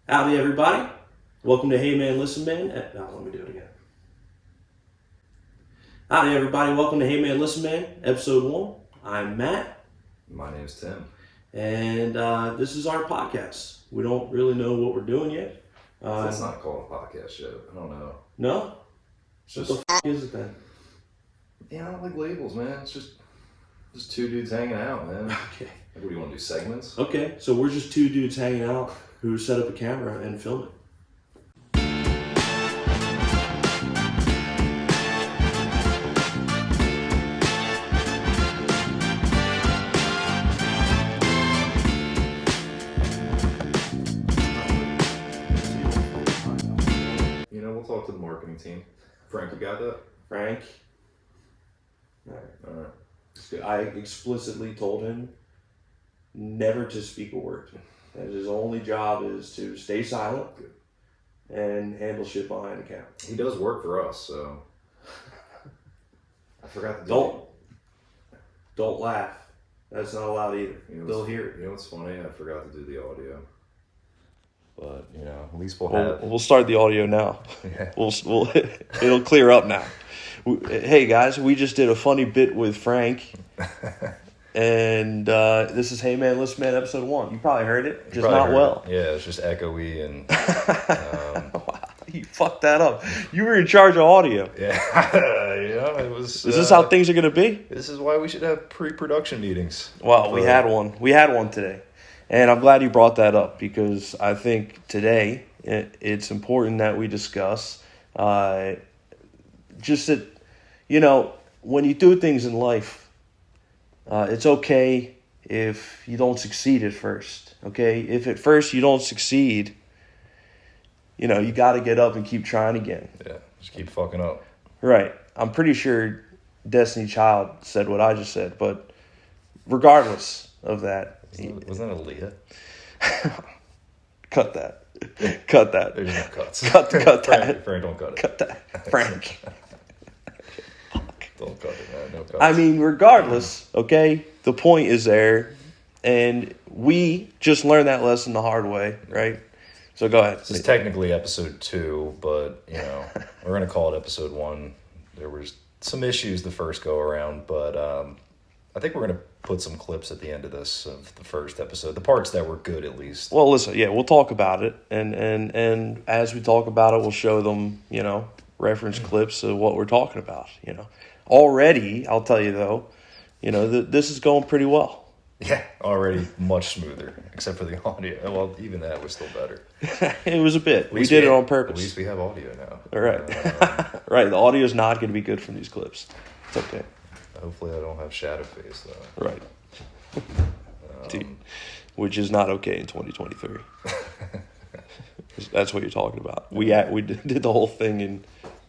Howdy, everybody. Welcome to Hey Man, Listen Man. Let me do it again. Howdy, everybody. Welcome to Hey Man, Listen Man, episode 1. I'm Matt. My name's Tim. And this is our podcast. We don't really know what we're doing yet. It's not called a podcast yet. I don't know. No? It's just, What the f*** is it then? yeah, I don't like labels, man. It's just two dudes hanging out, man. Okay. Like, what do you want to do, segments? Okay, so we're just two dudes hanging out who set up a camera and film it. You know, we'll talk to the marketing team. Frank, you got that? Frank? All right. I explicitly told him never to speak a word. That his only job is to stay silent and handle shit behind the camera. He does work for us, so I forgot to do Don't laugh. That's not allowed either. They'll hear it. You know what's funny? I forgot to do the audio. But, you know, at least We'll start the audio now. Yeah. We'll it'll clear up now. Hey guys, we just did a funny bit with Frank. And this is Hey Man, Listen Man, episode 1. You probably heard it, just not well. Yeah, it's just echoey and... Wow, you fucked that up. You were in charge of audio. Yeah, it was... Is this how things are going to be? This is why we should have pre-production meetings. Well, we had one. We had one today. And I'm glad you brought that up because I think today it's important that we discuss just that, you know, when you do things in life, it's okay if you don't succeed at first, okay? If at first you don't succeed, you know, you got to get up and keep trying again. Yeah, just keep fucking up. Right. I'm pretty sure Destiny Child said what I just said, but regardless of that. Wasn't that Aaliyah? Cut that. Cut that. There's no cuts. Cut that. Frank, don't cut it. Cut that. Frank. Don't cut it, man. No cuts. I mean, regardless, okay, the point is there, and we just learned that lesson the hard way, right? So go ahead. This is technically episode 2, but, you know, we're going to call it episode 1. There was some issues the first go around, but I think we're going to put some clips at the end of this, of the first episode, the parts that were good at least. Well, listen, yeah, we'll talk about it, and as we talk about it, we'll show them, you know, reference clips of what we're talking about, you know. Already, I'll tell you though, you know, this is going pretty well. Yeah, already much smoother, except for the audio. Well, even that was still better. It was a bit. We did it on purpose. At least we have audio now. All right. Right, the audio is not going to be good from these clips. It's okay. Hopefully I don't have shadow face, though. Right. Dude, which is not okay in 2023. That's what you're talking about. We did the whole thing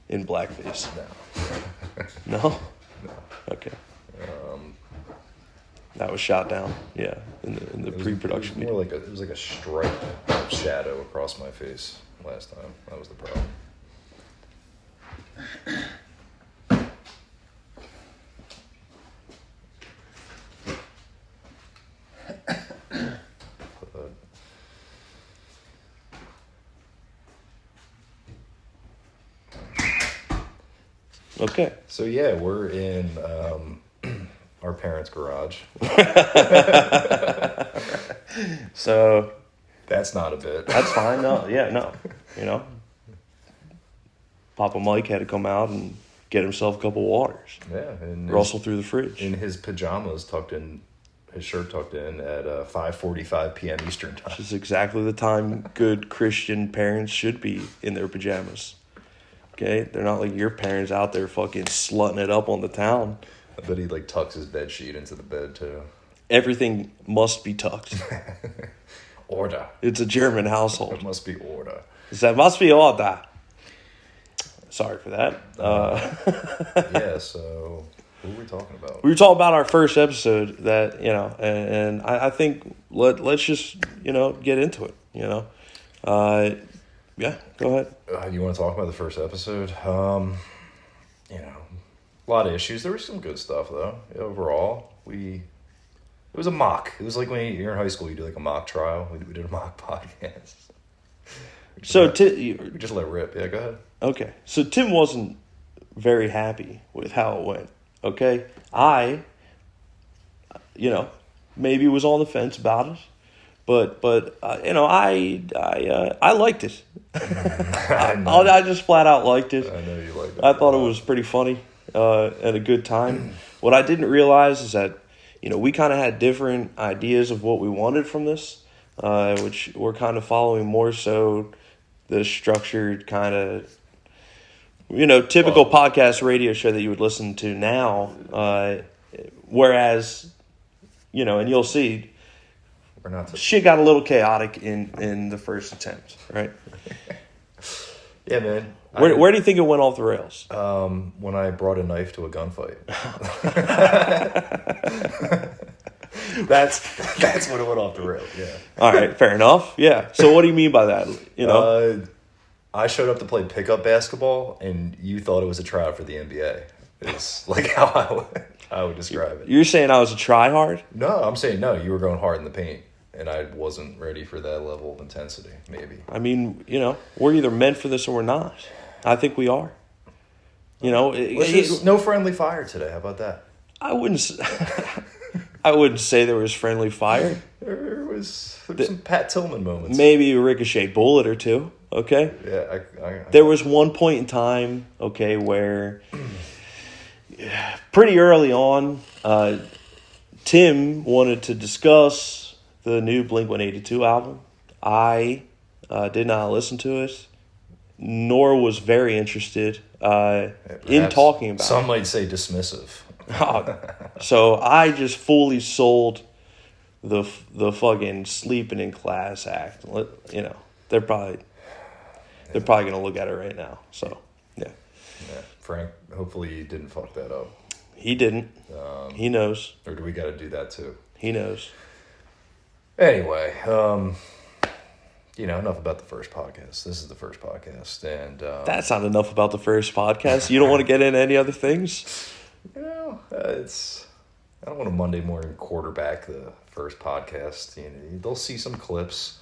in blackface. No. No? Okay. That was shot down. Yeah, in the pre-production meeting. It was like a stripe of shadow across my face last time. That was the problem. Okay. So yeah, we're in our parents' garage. So that's not a bit. That's fine. No, yeah, no. You know, Papa Mike had to come out and get himself a couple waters. Yeah, and rustle through the fridge in his pajamas, his shirt tucked in at 5:45 p.m. Eastern time. Which is exactly the time good Christian parents should be in their pajamas. Okay, they're not like your parents out there fucking slutting it up on the town. I bet he tucks his bed sheet into the bed too. Everything must be tucked. Order. It's a German household. It must be order. That must be order. Sorry for that. Yeah, so what were we talking about? We were talking about our first episode that, you know, and I think let's just, you know, get into it, you know. Yeah, go ahead. You want to talk about the first episode? You know, a lot of issues. There was some good stuff, though. Overall, it was a mock. It was like when you're in high school, you do like a mock trial. We did a mock podcast. So We just let it rip. Yeah, go ahead. okay. So Tim wasn't very happy with how it went. Okay, I, maybe was on the fence about it, but I liked it. I just flat out liked it. I know you liked it. I thought it was pretty funny and a good time. What I didn't realize is that we kind of had different ideas of what we wanted from this, which we're kind of following more so the structured kind of typical podcast radio show that you would listen to now. Whereas, and you'll see, We're not shit got a little chaotic in the first attempt, right? Yeah, man. Where do you think it went off the rails? When I brought a knife to a gunfight. That's when it went off the rails. Yeah. All right, fair enough. Yeah. So what do you mean by that? I showed up to play pickup basketball, and you thought it was a tryout for the NBA. It's like how I would describe it. You're saying I was a tryhard? No, I'm saying no. You were going hard in the paint, and I wasn't ready for that level of intensity. Maybe. I mean, we're either meant for this or we're not. I think we are. No friendly fire today. How about that? I wouldn't. I wouldn't say there was friendly fire. There was some Pat Tillman moments. Maybe a ricochet bullet or two. Okay. Yeah, There was one point in time, okay, where pretty early on, Tim wanted to discuss the new Blink-182 album. I did not listen to it, nor was very interested in talking about it. Some might say dismissive. So I just fully sold the fucking sleeping in class act. They're probably gonna look at it right now. So yeah. Frank, hopefully he didn't fuck that up. He didn't. He knows. Or do we got to do that too? He knows. Anyway, enough about the first podcast. This is the first podcast, and that's not enough about the first podcast. You don't want to get into any other things? I don't want to Monday morning quarterback the first podcast. They'll see some clips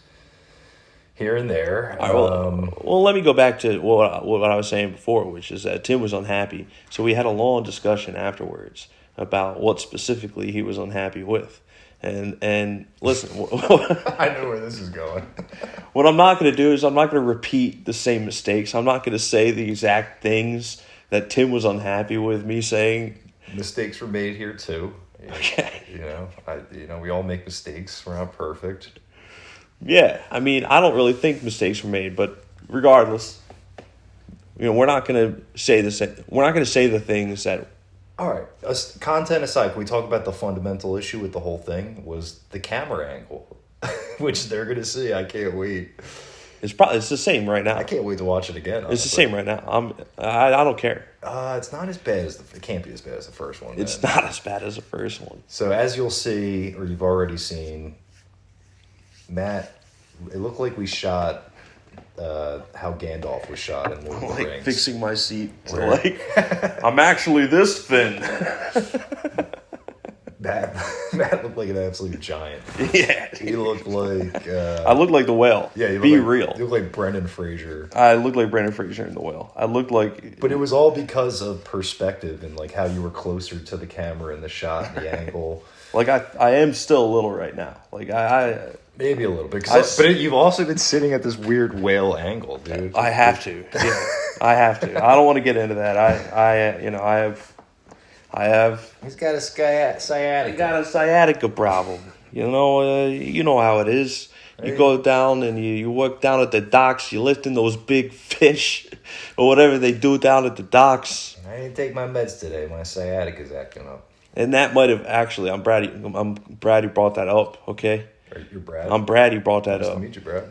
here and there. All right, well, let me go back to what I was saying before, which is that Tim was unhappy. So we had a long discussion afterwards about what specifically he was unhappy with. And listen, I know where this is going. What I'm not going to do is I'm not going to repeat the same mistakes. I'm not going to say the exact things that Tim was unhappy with me saying. Mistakes were made here too. Okay. We all make mistakes. We're not perfect. Yeah, I mean, I don't really think mistakes were made, but regardless, we're not going to say the same. We're not going to say the things that. All right. Content aside, can we talk about the fundamental issue with the whole thing? Was the camera angle, which they're going to see. I can't wait. It's the same right now. I can't wait to watch it again. Honestly. It's the same right now. I don't care. It's not as bad as it can't be as bad as the first one. It's not as bad as the first one. So as you'll see, or you've already seen, Matt, it looked like we shot how Gandalf was shot in Lord of the Rings. Fixing my seat. So I'm actually this thin. Matt looked like an absolute giant. Yeah. He looked like... I looked like the whale. Yeah, real. You looked like Brendan Fraser. I looked like Brendan Fraser in the whale. I looked like... But it was all because of perspective and how you were closer to the camera and the shot and the angle. I am still a little right now. Maybe a little bit. But you've also been sitting at this weird whale angle, dude. I have to. Yeah, I have to. I don't want to get into that. I have. He's got a sciatica. I got a sciatica problem. You know how it is. You go down and you work down at the docks. You're lifting those big fish or whatever they do down at the docks. I didn't take my meds today. My sciatica's acting up. And that might have actually. I'm Brad who brought that up. Okay. You're Brad. I'm Brad who brought that up. Nice to meet you, Brad.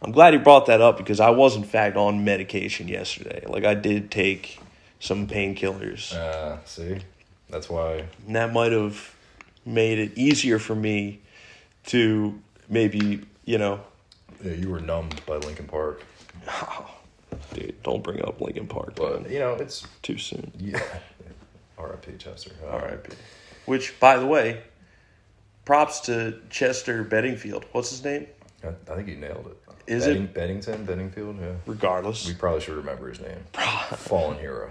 I'm glad he brought that up because I was in fact on medication yesterday. I did take some painkillers. See? That's why. And that might have made it easier for me to maybe, Yeah, you were numbed by Linkin Park. Oh, dude, don't bring up Linkin Park. But, man. it's... Too soon. Yeah. R.I.P. Chester. R.I.P. Which, by the way, props to Chester Bedingfield. What's his name? I think you nailed it. Is it? Bedingfield, yeah. Regardless. We probably should remember his name. Fallen hero.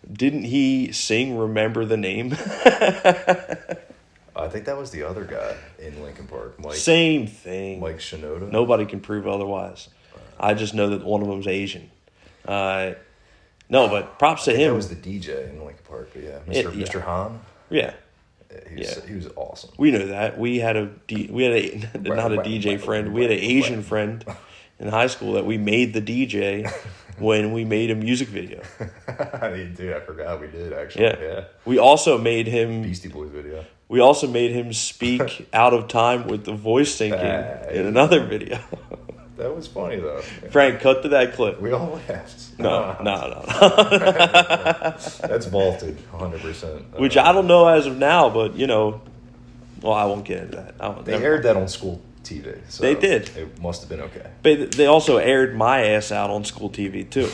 Didn't he sing Remember the Name? I think that was the other guy in Linkin Park. Same thing. Mike Shinoda. Nobody can prove otherwise. I just know that one of them's Asian. No, but props to him. That was the DJ in Linkin Park, but yeah. Mr. Han? Yeah. He was awesome. We know that. We had not a DJ friend. We had an Asian friend in high school that we made the DJ when we made a music video. Dude, I forgot we did actually. Yeah. We also made him Beastie Boys video. We also made him speak out of time with the voice syncing in another video. That was funny though. Frank, cut to that clip. We all laughed. No. That's vaulted, 100%. Which I don't know as of now, but well, I won't get into that. They aired that on school TV. So they did. It must have been okay. But they also aired my ass out on school TV too.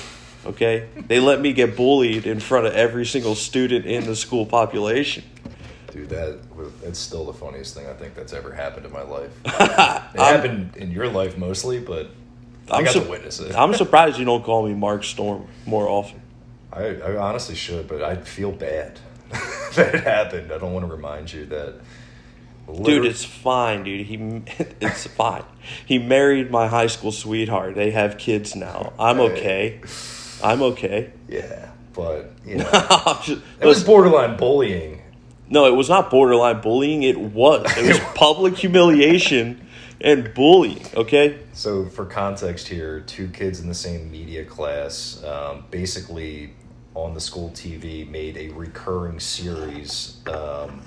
Okay? They let me get bullied in front of every single student in the school population. Dude, that's still the funniest thing I think that's ever happened in my life. It happened in your life mostly, but I got to witness it. I'm surprised you don't call me Mark Storm more often. I honestly should, but I feel bad that it happened. I don't want to remind you that. Dude, it's fine, dude. It's fine. He married my high school sweetheart. They have kids now. I'm okay. Yeah, but, it was borderline bullying. No, it was not borderline bullying. It was public humiliation and bullying, okay? So, for context here, two kids in the same media class basically on the school TV made a recurring series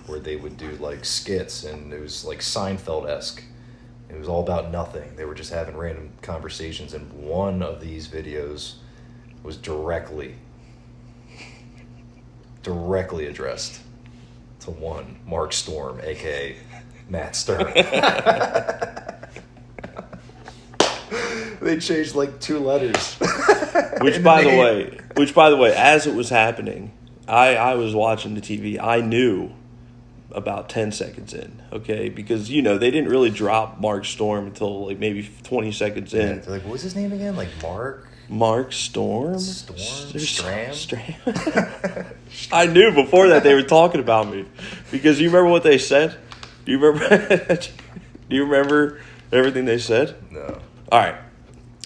where they would do like skits, and it was like Seinfeld-esque. It was all about nothing. They were just having random conversations, and one of these videos was directly addressed to one Mark Storm, aka Matt Stern. They changed like 2 letters. Which by the way, as it was happening, I was watching the TV. I knew about 10 seconds in, okay? Because, they didn't really drop Mark Storm until like maybe 20 seconds in. Yeah, they're like, what was his name again? Like Mark Storm? Stram? I knew before that they were talking about me. Because you remember what they said? Do you remember everything they said? No. All right.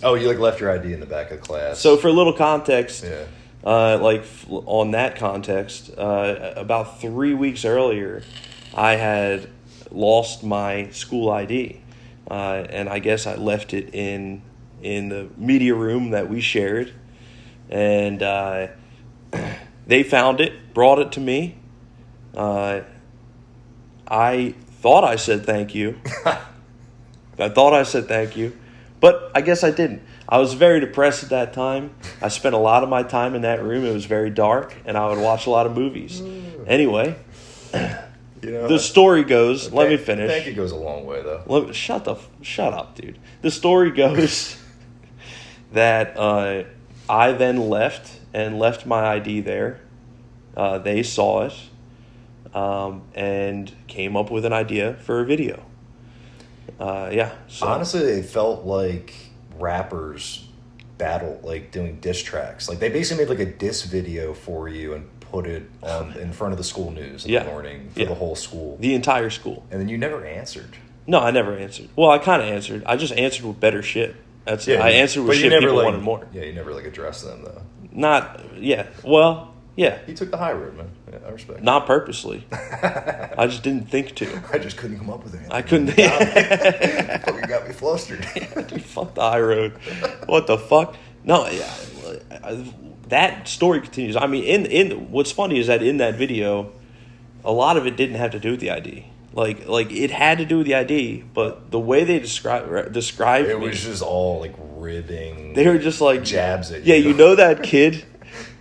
Oh, you left your ID in the back of class. So for a little context, yeah. On that context, about 3 weeks earlier, I had lost my school ID, and I guess I left it in the media room that we shared, and they found it, brought it to me. I thought I said thank you. But I guess I didn't. I was very depressed at that time. I spent a lot of my time in that room. It was very dark, and I would watch a lot of movies. Anyway, the story goes. Let me finish. Thank you goes a long way, though. Shut up, dude. The story goes that I then left my ID there. They saw it and came up with an idea for a video. So. Honestly, they felt like rappers battle, like doing diss tracks. Like they basically made like a diss video for you and put it on in front of the school news in the morning for the whole school. The entire school. And then you never answered. No, I never answered. Well, I kind of answered. I just answered with better shit. That's it. I answered with shit people wanted more. Yeah, you never addressed them though. Well, yeah. You took the high road, man. Yeah, I respect. Not purposely. I just didn't think to. I just couldn't come up with anything. I couldn't. Fucking got me flustered. Fuck the high road. What the fuck? No, that story continues. I mean, in what's funny is that in that video, a lot of it didn't have to do with the ID. Like it had to do with the ID, but the way they described it was just all like ribbing. They were just like jabs at you. Yeah, you know that kid.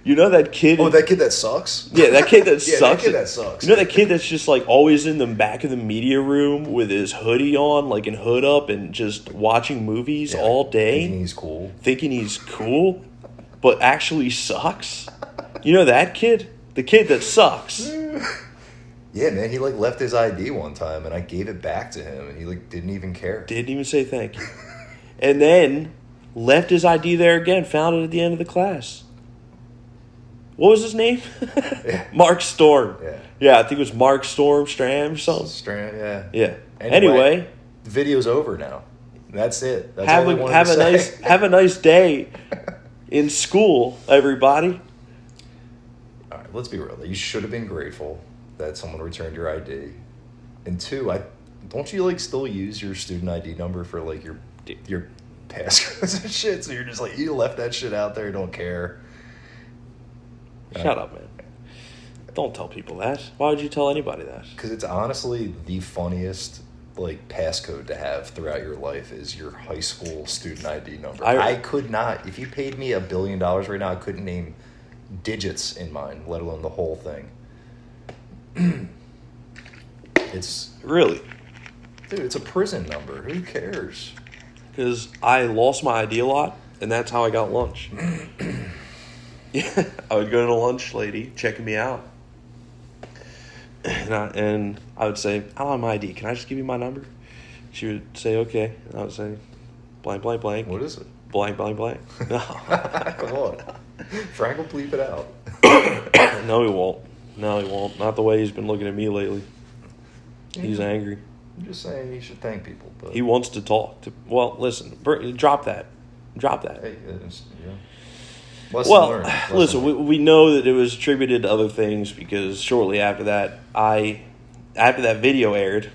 You know that kid? Oh, that kid that sucks? Yeah, that kid that sucks. That kid that sucks. You know that kid that's just like always in the back of the media room with his hoodie on, like and hood up, and just watching movies all day? Thinking he's cool, but actually sucks? You know that kid? The kid that sucks. Yeah, man, he left his ID one time, and I gave it back to him, and he didn't even care. Didn't even say thank you. and then left his ID there again, found it at the end of the class. What was his name? Yeah. Mark Storm. Yeah. Yeah, I think it was Mark Storm, Stram, or something. Strand, yeah. Yeah. Anyway, Anyway, the video's over now. That's it. That's have all I a wanted have to a say. nice have a nice day in school, everybody. All right, let's be real. You should have been grateful that someone returned your ID. And two, don't you like still use your student ID number for like your passcodes and shit? So you're just like, you left that shit out there, don't care. Shut up, man. Don't tell people that. Why would you tell anybody that? Because it's honestly the funniest like passcode to have throughout your life is your high school student ID number. I could not, if you paid me $1 billion right now, I couldn't name digits in mine, let alone the whole thing. It's Really? dude, it's a prison number. Who cares? Because I lost my ID a lot, and that's how I got lunch. Yeah, I would go to the lunch lady checking me out, and I would say, "I don't have my ID. Can I just give you my number?" She would say, "Okay." And I would say, "Blank, blank, blank." What is it? Blank, blank, blank. No, Come on. Frank will bleep it out. no, he won't. No, he won't. Not the way he's been looking at me lately. He's angry. I'm just saying you should thank people. But He wants to talk. Well, listen, drop that. Drop that. hey, lesson Well, learned. Lesson listen, learned. we know that it was attributed to other things because shortly after that, after that video aired,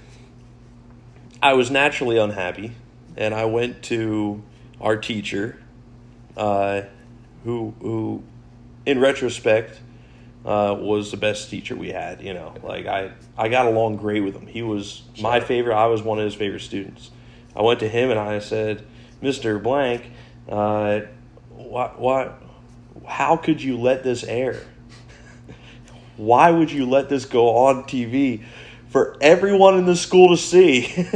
I was naturally unhappy, and I went to our teacher, who, in retrospect, was the best teacher we had. You know, like I got along great with him. He was my favorite. I was one of his favorite students. I went to him and I said, "Mr. Blank, what? How could you let this air? Why would you let this go on TV for everyone in the school to see?"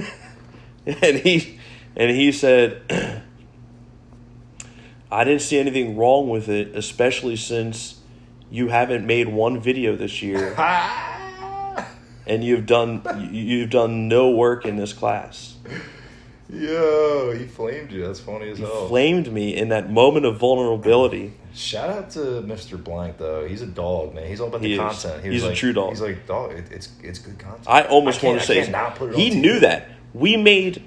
and he said, "I didn't see anything wrong with it, especially since you haven't made one video this year, and you've done no work in this class." Yo, he flamed you. That's funny as hell. Flamed me in that moment of vulnerability. Shout out to Mr. Blank though. He's a dog, man. He's all about the He is. content. He's was a true dog. He's like, dog. It's good content. I almost want to say not put it on he TV. knew that. We made.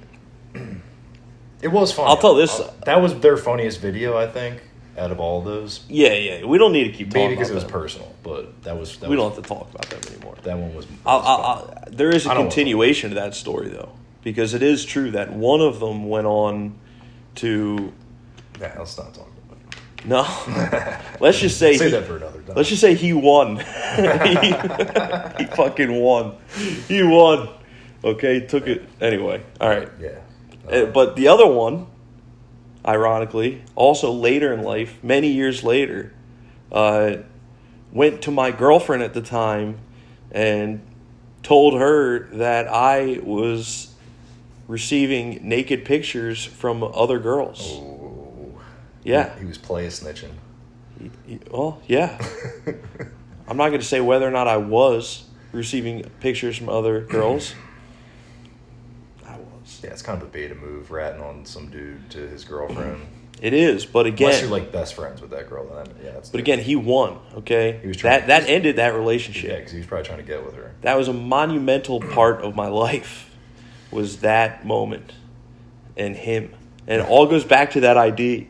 It was funny. I'll tell this. That was their funniest video, I think, out of all those. Yeah. We don't need to keep talking Maybe because it about was them. personal, but that was. We don't have to talk about them anymore. That one was. There is a I don't continuation to that story, though, because it is true that one of them went on to. Yeah, let's not talk about it. No, let's just say that for another time. Let's just say he won. he fucking won. He won. Okay, took it anyway. All right. Yeah. But the other one, ironically, also later in life, many years later, went to my girlfriend at the time and told her that I was receiving naked pictures from other girls. Oh. Yeah. He was play snitching. Well, yeah. I'm not going to say whether or not I was receiving pictures from other girls. I was. Yeah, it's kind of a beta move, ratting on some dude to his girlfriend. It is, but again, Unless you're like best friends with that girl, then yeah. But again, he won. Okay, He was trying that ended that relationship. Yeah, because he was probably trying to get with her. That was a monumental part of my life. Was that moment, and him, and it all goes back to that ID.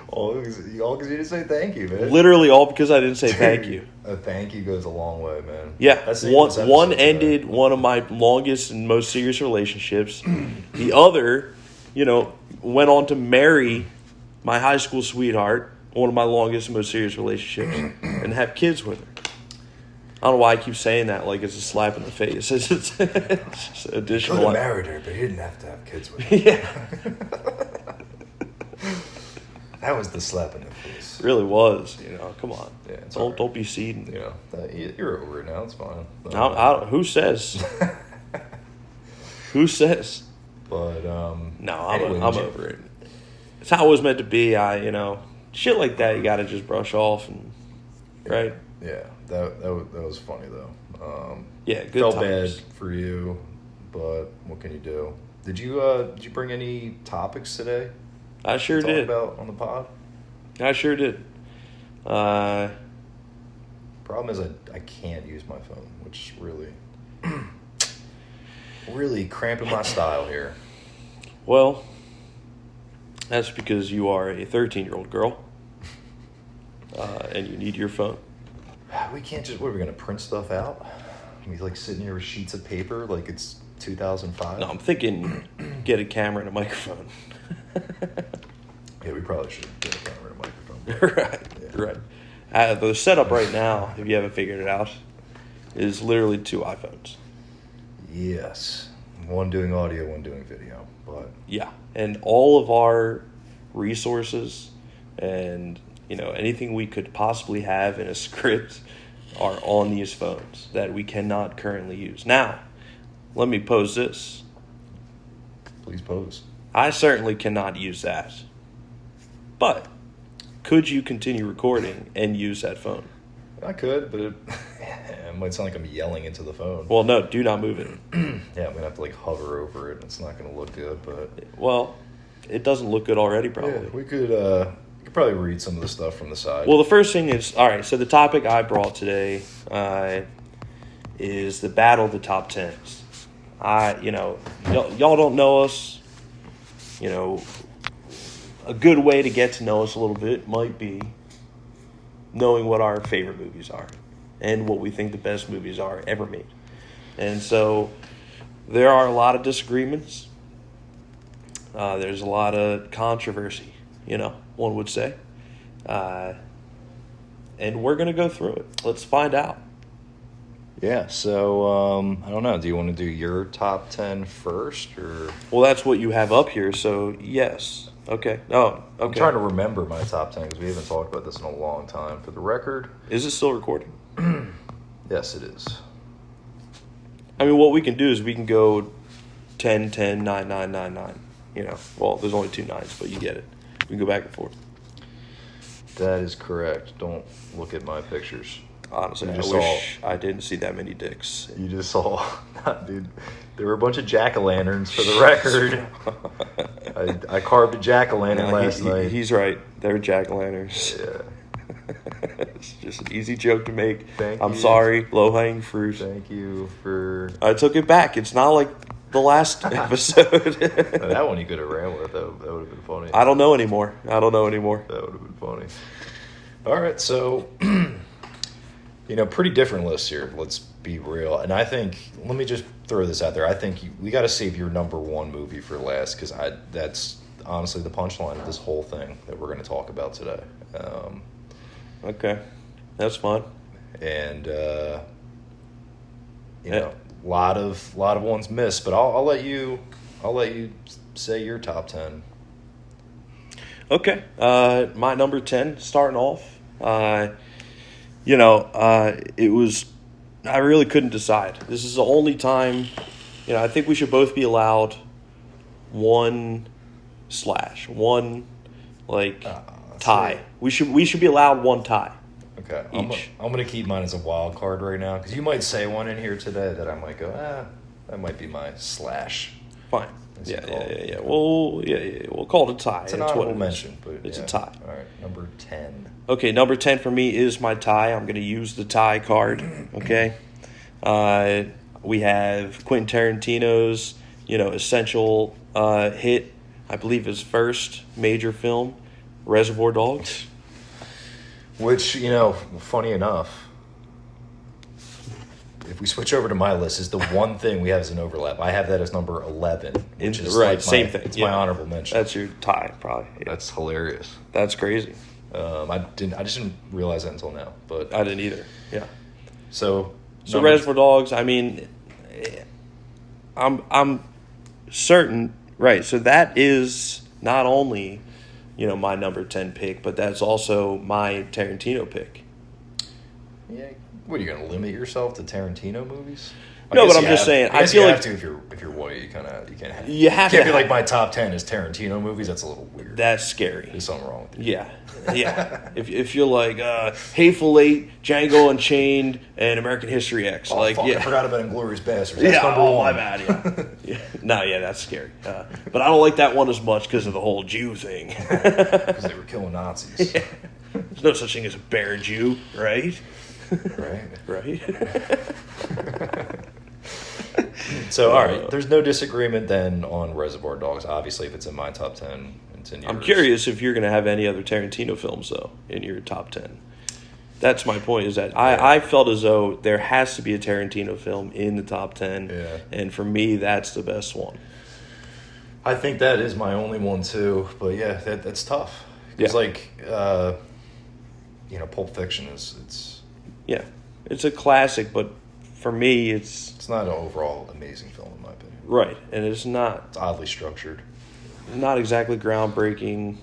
All because you didn't say thank you, man. Literally all because I didn't say thank you. A thank you goes a long way, man. Yeah, That's the end of this one episode ended today. one of my longest and most serious relationships. The other, went on to marry my high school sweetheart, one of my longest and most serious relationships, and have kids with her. I don't know why I keep saying that like it's a slap in the face. It's just additional. Could have married her, but he didn't have to have kids with her. Yeah, That was the slap in the face. it really was. Come on. Yeah, it's all right. Don't be seeding. You're over it now. It's fine. Who says? Who says? But No, anyway, I'm over it. It's how it was meant to be. Shit like that you got to just brush off, and right? Yeah, that was funny though. Yeah, good Felt times. bad for you, but what can you do? Did you bring any topics today? I sure did. About on the pod. I sure did. Problem is I can't use my phone, which is really cramping my style here. Well, that's because you are a 13-year-old girl, and you need your phone. We can't just. What are we gonna print stuff out? We like sitting here with sheets of paper like it's 2005. No, I'm thinking get a camera and a microphone. Yeah, we probably should get a camera and a microphone. Right. The setup right now, if you haven't figured it out, is literally 2 iPhones. Yes, one doing audio, one doing video. But yeah, and all of our resources and anything we could possibly have in a script are on these phones that we cannot currently use. Now, let me pose this. Please pose. I certainly cannot use that. But could you continue recording and use that phone? I could, but it might sound like I'm yelling into the phone. Well, no, do not move it. Yeah, I'm going to have to like hover over it, and it's not going to look good, but... Well, it doesn't look good already, probably. Yeah, we could probably read some of the stuff from the side. Well, the first thing is, all right, so the topic I brought today is the battle of the top 10s. Y'all don't know us. A good way to get to know us a little bit might be knowing what our favorite movies are and what we think the best movies are ever made. And so there are a lot of disagreements. There's a lot of controversy, one would say. And we're going to go through it. Let's find out. Yeah, so I don't know. Do you want to do your top 10 first? Or? Well, that's what you have up here, so yes. Okay. Oh, okay. I'm trying to remember my top 10 because we haven't talked about this in a long time. For the record... Is it still recording? Yes, it is. I mean, what we can do is we can go 10, 10, 9, 9, 9, 9. Well, there's only 2 9s, but you get it. We can go back and forth. That is correct. Don't look at my pictures. Honestly, I wish I didn't see that many dicks. You just saw, dude. There were a bunch of jack-o'-lanterns for the record. I carved a jack-o'-lantern last night. He's right. They're jack-o'-lanterns. Yeah. It's just an easy joke to make. I'm you. sorry. Low-hanging fruit. Thank you for... I took it back. It's not like the last episode. That one you could have ran with. That would have been funny. I don't know anymore. That would have been funny. All right, so... pretty different list here. Let's be real. And I think, let me just throw this out there. I think we got to save your number 1 movie for last because that's honestly the punchline of this whole thing that we're going to talk about today. Okay, that's fine. And a lot of ones missed, but I'll let you say your top 10. Okay, my number 10 starting off. It was, I really couldn't decide. This is the only time, I think we should both be allowed one tie. We should be allowed one tie. Okay. Each. I'm going to keep mine as a wild card right now because you might say one in here today that I might go, that might be my slash. Fine. Yeah. We'll call it a tie. It's an honorable mention, but it's a tie. All right, number 10. Okay, number 10 for me is my tie. I'm going to use the tie card, okay? We have Quentin Tarantino's, essential hit, I believe his first major film, Reservoir Dogs. Which, funny enough, if we switch over to my list, is the one thing we have as an overlap. I have that as number 11, which is right, like same thing. It's my honorable mention. That's your tie, probably. Yeah. That's hilarious. That's crazy. I just didn't realize that until now, but I didn't either. Yeah. So Reservoir Dogs. I mean, I'm certain. Right. So that is not only, my number 10 pick, but that's also my Tarantino pick. Yeah. What, are you going to limit yourself to Tarantino movies? No, but I'm just saying. I feel like if you're white, you can't be like my top 10 is Tarantino movies. That's a little weird. That's scary. There's something wrong with you. Yeah. If you're like Hateful Eight, Django Unchained, and American History X, I forgot about Inglourious Basterds. That's number 1. My bad. Yeah. No, yeah, that's scary. But I don't like that one as much because of the whole Jew thing. Because they were killing Nazis. Yeah. There's no such thing as a bear Jew, right? Right. Right. So, all right, there's no disagreement then on Reservoir Dogs. Obviously, if it's in my top 10, it's in yours. I'm curious if you're going to have any other Tarantino films, though, in your top 10. That's my point, is that I felt as though there has to be a Tarantino film in the top 10. Yeah. And for me, that's the best one. I think that is my only one, too. But, yeah, that's tough. It's like, Pulp Fiction is... Yeah. It's a classic, but for me, it's not an overall amazing film, in my opinion. Right. And it's not... It's oddly structured. Not exactly groundbreaking.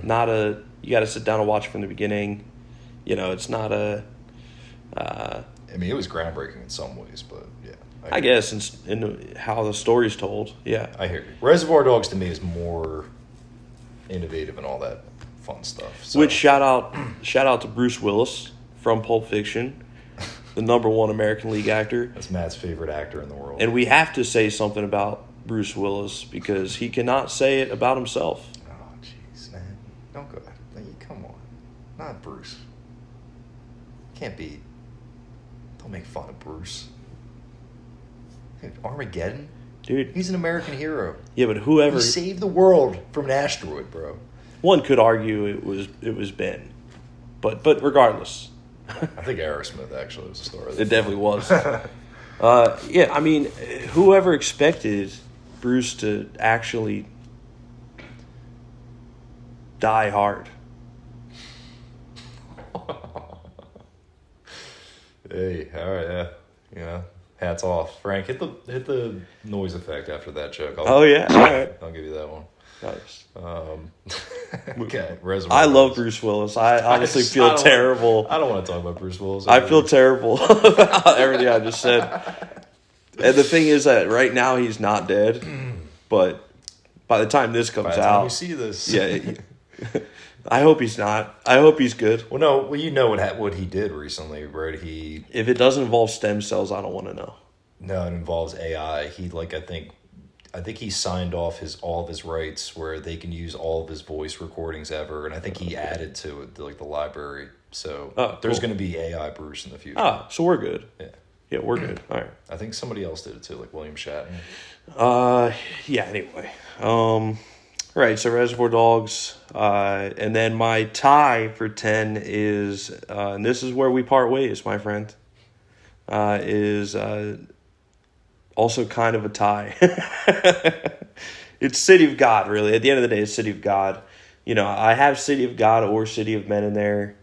Not a... You got to sit down and watch from the beginning. It's not a... I mean, it was groundbreaking in some ways, but yeah. I guess in how the story's told, yeah. I hear you. Reservoir Dogs to me is more innovative and all that fun stuff. So. Which shout out to Bruce Willis from Pulp Fiction, the #1 American League actor. That's Matt's favorite actor in the world. And we have to say something about Bruce Willis because he cannot say it about himself. Oh, jeez, man. Don't go. Come on. Not Bruce. Can't be. Don't make fun of Bruce. Armageddon? Dude. He's an American hero. Yeah, but whoever... He saved the world from an asteroid, bro. One could argue it was Ben. But regardless... I think Aerosmith actually was the star of it definitely was. Yeah, I mean, whoever expected Bruce to actually die hard? Hey, all right, yeah. Hats off, Frank. Hit the noise effect after that joke. All right. I'll give you that one. Nice. Okay, Reservoir I Dogs. love Bruce Willis. I honestly feel terrible. I don't want to talk about Bruce Willis. I feel terrible about everything I just said. And the thing is that right now he's not dead, but by the time this comes out, you see this, yeah. I hope he's not. I hope he's good. Well, no. Well, you know what he did recently, right? If it doesn't involve stem cells, I don't want to know. No, it involves AI. I think he signed off all of his rights where they can use all of his voice recordings ever, and I think he added to it the library. So there's going to be AI Bruce in the future. So we're good. Yeah, we're good. All right. I think somebody else did it too, like William Shatner. Yeah. Anyway, right. So Reservoir Dogs, and then my tie for 10 is, and this is where we part ways, my friend. Is also kind of a tie. It's City of God, really. At the end of the day, it's City of God. I have City of God or City of Men in there.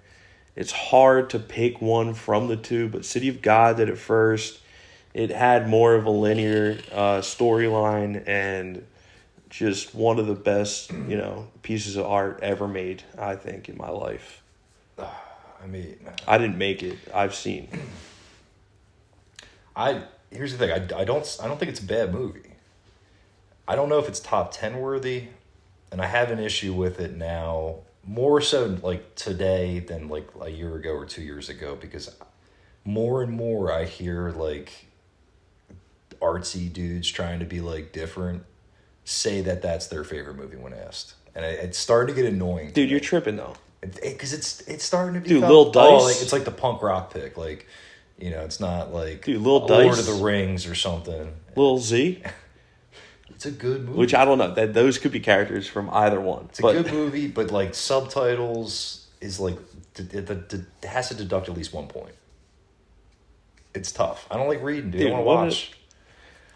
It's hard to pick one from the two, but City of God did it first. It had more of a linear storyline and just one of the best, pieces of art ever made, I think, in my life. I mean, I didn't make it. I've seen. Here's the thing. I don't think it's a bad movie. I don't know if it's top 10 worthy, and I have an issue with it now, more so like today than like a year ago or 2 years ago, because more and more I hear like artsy dudes trying to be like different say that that's their favorite movie when asked, and it's starting to get annoying. Dude, you're tripping though. Because it's starting to become... Dude, Lil Dice... it's like the punk rock pick, like... it's not like Lil Lord Dice, of the Rings or something. Lil Z. It's a good movie. Which I don't know. Those could be characters from either one. It's a good movie, but like subtitles is like it has to deduct at least 1 point. It's tough. I don't like reading, dude. I want to watch.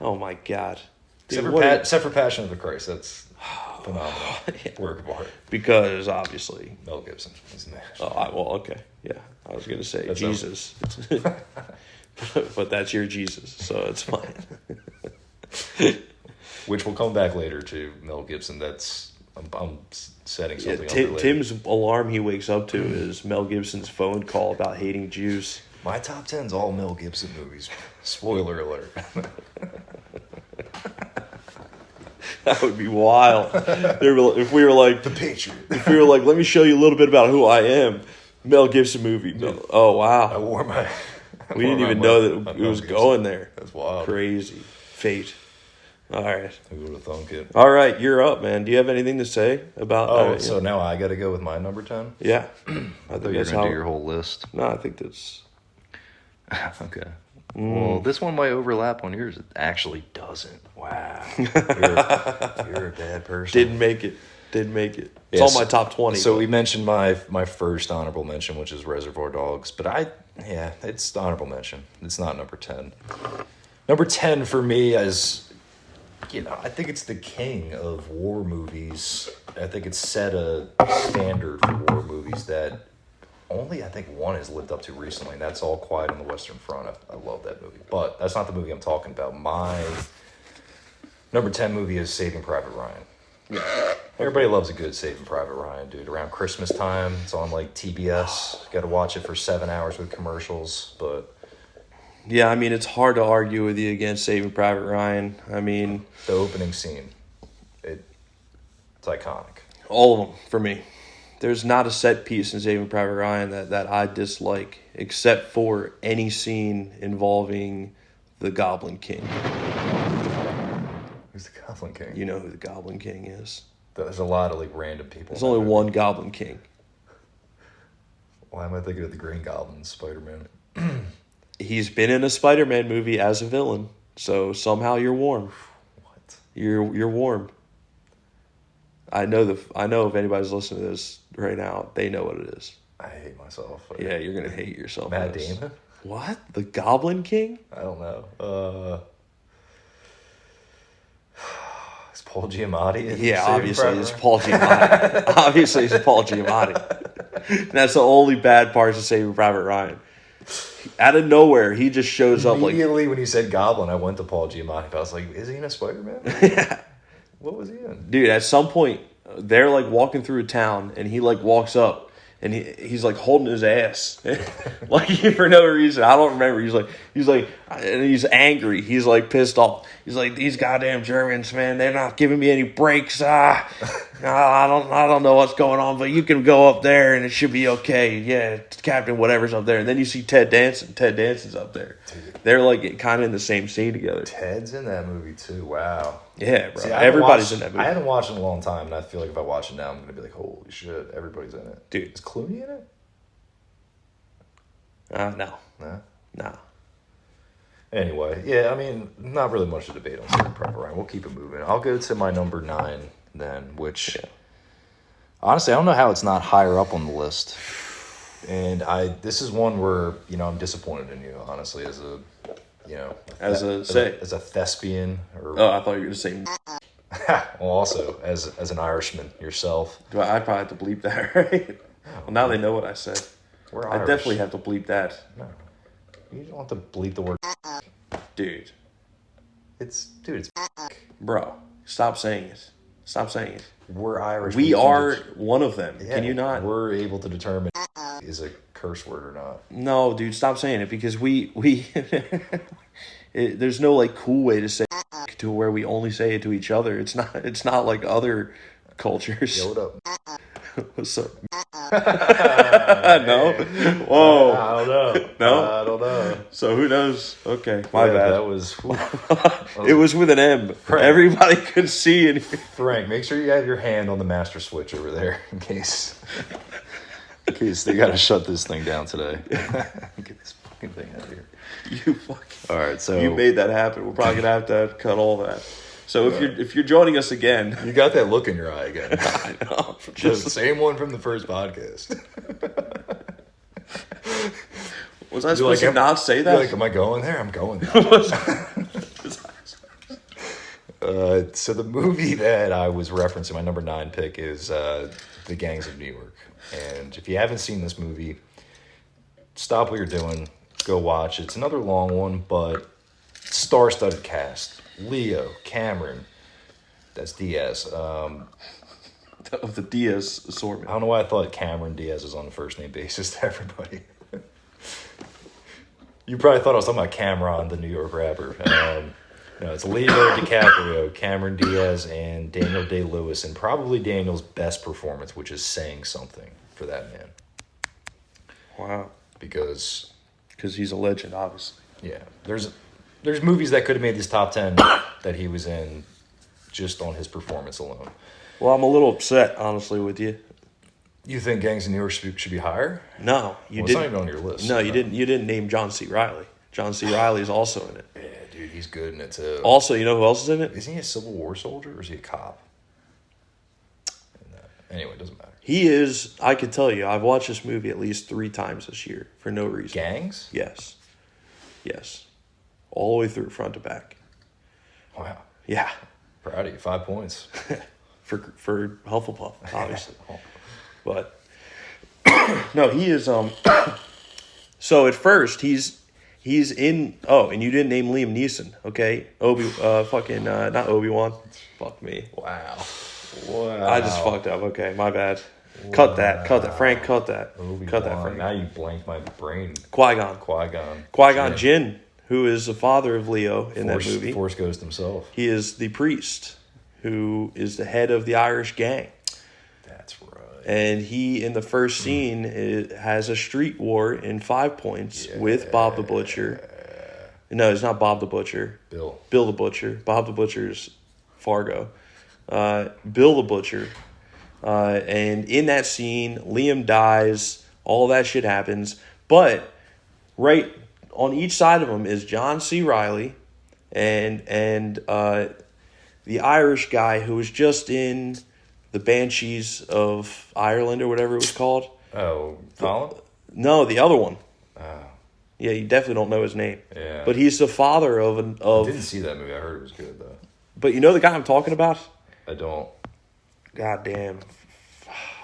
Oh my god. Dude, except for Passion of the Christ, that's phenomenal. Work of art. Because obviously Mel Gibson is man. Okay. Yeah. I was gonna say that's Jesus. But that's your Jesus, so it's fine. Which will come back later to Mel Gibson. I'm setting something up for later. Tim's alarm he wakes up to is Mel Gibson's phone call about hating Jews. My top 10's all Mel Gibson movies. Spoiler alert. That would be wild. If we were like The Patriot. If we were like, let me show you a little bit about who I am. Mel Gibson movie. Oh wow. I wore we didn't even know that it was going there. That's wild. Crazy. Fate. All right. Who would have thunk it? All right, you're up, man. Do you have anything to say about... Oh, so now I got to go with my number 10? Yeah. I thought you were going to do your whole list. No, I think that's... Okay. Well, this one might overlap on yours. It actually doesn't. Wow. You're a bad person. Didn't make it. It's all my top 20. So we mentioned my first honorable mention, which is Reservoir Dogs. But it's honorable mention. It's not number 10. Number 10 for me is, I think it's the king of war movies. I think it's set a standard for war movies that only I think one has lived up to recently. And that's All Quiet on the Western Front. I love that movie. But that's not the movie I'm talking about. My number 10 movie is Saving Private Ryan. Yeah. Everybody loves a good Saving Private Ryan, dude. Around Christmas time, it's on like TBS. Got to watch it for 7 hours with commercials, but... Yeah, I mean, it's hard to argue with you against Saving Private Ryan. I mean... The opening scene, it's iconic. All of them, for me. There's not a set piece in Saving Private Ryan that I dislike, except for any scene involving the Goblin King. Who's the Goblin King? You know who the Goblin King is. There's a lot of like random people. There's only one Goblin King. Why am I thinking of the Green Goblin, Spider-Man? He's been in a Spider-Man movie as a villain, so somehow you're warm. What? You're warm. I know if anybody's listening to this right now, they know what it is. I hate myself. Yeah, you're gonna hate yourself. Matt Damon? What? The Goblin King? I don't know. Is Paul Giamatti? Yeah, obviously it's Paul Giamatti. Obviously it's Paul Giamatti. That's the only bad parts of Saving Private Ryan. Out of nowhere, he just shows up like... Immediately when you said Goblin, I went to Paul Giamatti. I was like, is he in a Spider-Man? Yeah. What was he in? Dude, at some point, they're like walking through a town, and he like walks up, and he's like holding his ass, like for no reason. I don't remember. He's like, and he's angry. He's like pissed off. He's like, these goddamn Germans, man, they're not giving me any breaks. I don't know what's going on, but you can go up there and it should be okay. Yeah, Captain whatever's up there. And then you see Ted Danson. Ted Danson's up there. Dude. They're like kind of in the same scene together. Ted's in that movie too. Wow. Yeah, bro. See, everybody's in that movie. I haven't watched it in a long time, and I feel like if I watch it now, I'm gonna be like, holy shit, everybody's in it. Dude, is Clooney in it? No. No. Anyway, yeah, I mean, not really much to debate on Saving Private Ryan. We'll keep it moving. I'll go to my number 9 then, which honestly, I don't know how it's not higher up on the list. And this is one where, I'm disappointed in you, honestly, as a thespian. Oh, I thought you were going to say... Well, also, as an Irishman yourself. I'd probably have to bleep that, right? Well, now they know what I said. We're Irish. I definitely have to bleep that. No. You don't have to bleep the word dude. It's bro, stop saying it. We're Irish. We are one of them. Yeah, can you not? We're able to determine is a curse word or not. No, dude, stop saying it because we there's no like cool way to say to where we only say it to each other. It's not like other cultures. Yo, what up? What's up? No? Whoa. I don't know. No? I don't know. So who knows? Okay, my bad. That was... It was with an M. Frank. Everybody could see it. Frank, make sure you have your hand on the master switch over there in case they got to shut this thing down today. Get this fucking thing out of here. You fucking... All right, so... You made that happen. We're probably going to have to cut all that. So if you're joining us again... You got that look in your eye again. I know. Just the same one from the first podcast. Was I supposed to not say that? You're like, am I going there? I'm going there. So the movie that I was referencing, my number 9 pick, is The Gangs of New York. And if you haven't seen this movie, stop what you're doing. Go watch it. It's another long one, but star-studded cast. Leo, Cameron, that's Diaz. Of the Diaz assortment. I don't know why I thought Cameron Diaz was on a first-name basis to everybody. You probably thought I was talking about Cameron, the New York rapper. No, it's Leo DiCaprio, Cameron Diaz, and Daniel Day-Lewis, and probably Daniel's best performance, which is saying something for that man. Wow. Because he's a legend, obviously. Yeah, there's movies that could have made this top 10 that he was in just on his performance alone. Well, I'm a little upset, honestly, with you. You think Gangs of New York should be higher? No, you Well, didn't. it's not even on your list. No, you didn't. You didn't name John C. Reilly. John C. Reilly is also in it. Yeah, dude, he's good in it too. Also, you know who else is in it? Isn't he a Civil War soldier or is he a cop? Anyway, it doesn't matter. He is. I could tell you, I've watched this movie at least 3 times this year for no reason. Gangs? Yes. Yes. All the way through, front to back. Wow. Yeah. Proud of you. 5 points. for Hufflepuff, obviously. But no, he is. So at first he's in. Oh, and you didn't name Liam Neeson, okay? Not Obi-Wan. Fuck me. Wow. I just fucked up. Okay, my bad. Cut that. Frank, cut that. Obi-Wan. Cut that, Frank. Now you blanked my brain. Qui-Gon. Qui-Gon Jinn, who is the father of Leo in that movie. Force Ghost himself. He is the priest who is the head of the Irish gang. That's right. And he, in the first scene, has a street war in 5 Points with Bob the Butcher. No, it's not Bob the Butcher. Bill the Butcher. Bob the Butcher's Fargo. Bill the Butcher. And in that scene, Liam dies. All that shit happens. But right on each side of him is John C. Reilly and the Irish guy who was just in the Banshees of Ireland or whatever it was called. Oh, Colin? No, the other one. Oh. Yeah, you definitely don't know his name. Yeah. But he's the father of I didn't see that movie. I heard it was good, though. But you know the guy I'm talking about? I don't. God damn.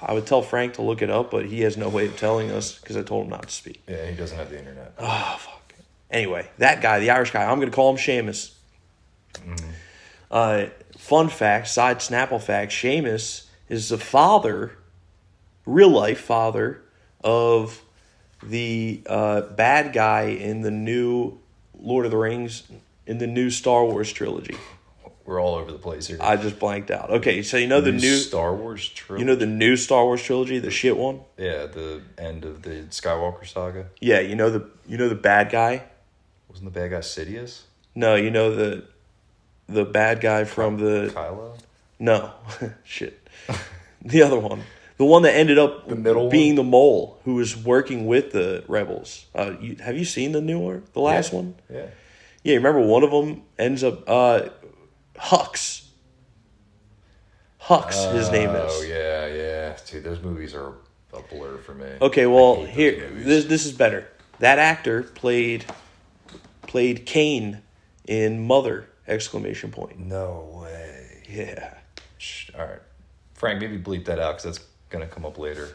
I would tell Frank to look it up, but he has no way of telling us because I told him not to speak. Yeah, he doesn't have the internet. Oh, fuck. Anyway, that guy, the Irish guy, I'm going to call him Seamus. Mm-hmm. Fun fact, side Snapple fact, Seamus is the father, real-life father, of the bad guy in the new Lord of the Rings, in the new Star Wars trilogy. We're all over the place here. I just blanked out. Okay, so you know the new Star Wars trilogy? You know the new Star Wars trilogy, the shit one? Yeah, the end of the Skywalker saga. Yeah, you know the bad guy? Wasn't the bad guy Sidious? No, you know the bad guy from the Kylo? No. Shit. The other one. The one that ended up the middle being one? the mole who was working with the rebels. Have you seen the newer, the last one? Yeah. Yeah, remember one of them ends up Hux. Hux, his name is. Oh, yeah. Dude, those movies are a blur for me. Okay, well, here, this is better. That actor played Kane in Mother, ! No way. Yeah. All right. Frank, maybe bleep that out because that's going to come up later.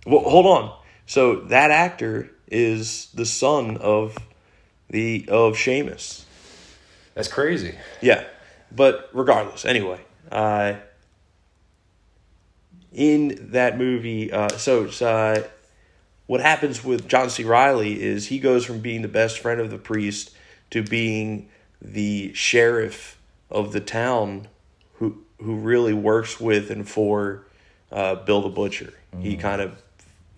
Well, hold on. So that actor is the son of Seamus. That's crazy. Yeah. But regardless, anyway, in that movie, what happens with John C. Reilly is he goes from being the best friend of the priest to being the sheriff of the town who really works with and for Bill the Butcher. Mm. He kind of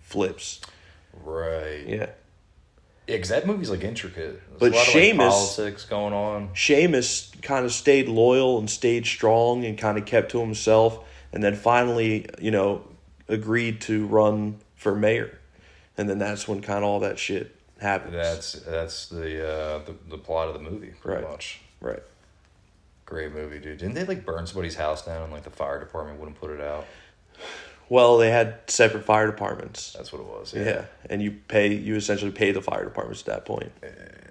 flips. Right. Yeah. Yeah, because that movie's like intricate. But a lot Seamus, of politics going on. Seamus kind of stayed loyal and stayed strong and kind of kept to himself, and then finally, agreed to run for mayor, and then that's when kind of all that shit happens. That's the plot of the movie, pretty much. Right. Great movie, dude. Didn't they burn somebody's house down and the fire department wouldn't put it out? Well, they had separate fire departments. That's what it was. Yeah, and you essentially pay the fire departments at that point.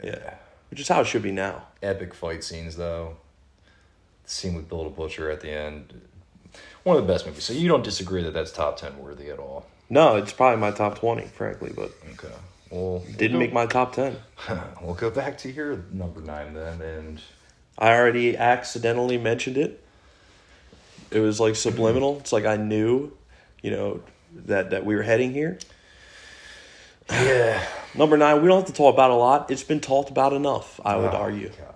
Yeah. Which is how it should be now. Epic fight scenes, though. The scene with Bill the Butcher at the end. One of the best movies. So you don't disagree that that's top 10 worthy at all? No, it's probably my top 20, frankly, but okay. Well, didn't make my top 10. We'll go back to your number 9 then, and I already accidentally mentioned it. It was like subliminal. It's like I knew, that we were heading here. Yeah. Number 9, we don't have to talk about a lot. It's been talked about enough, I would argue. God.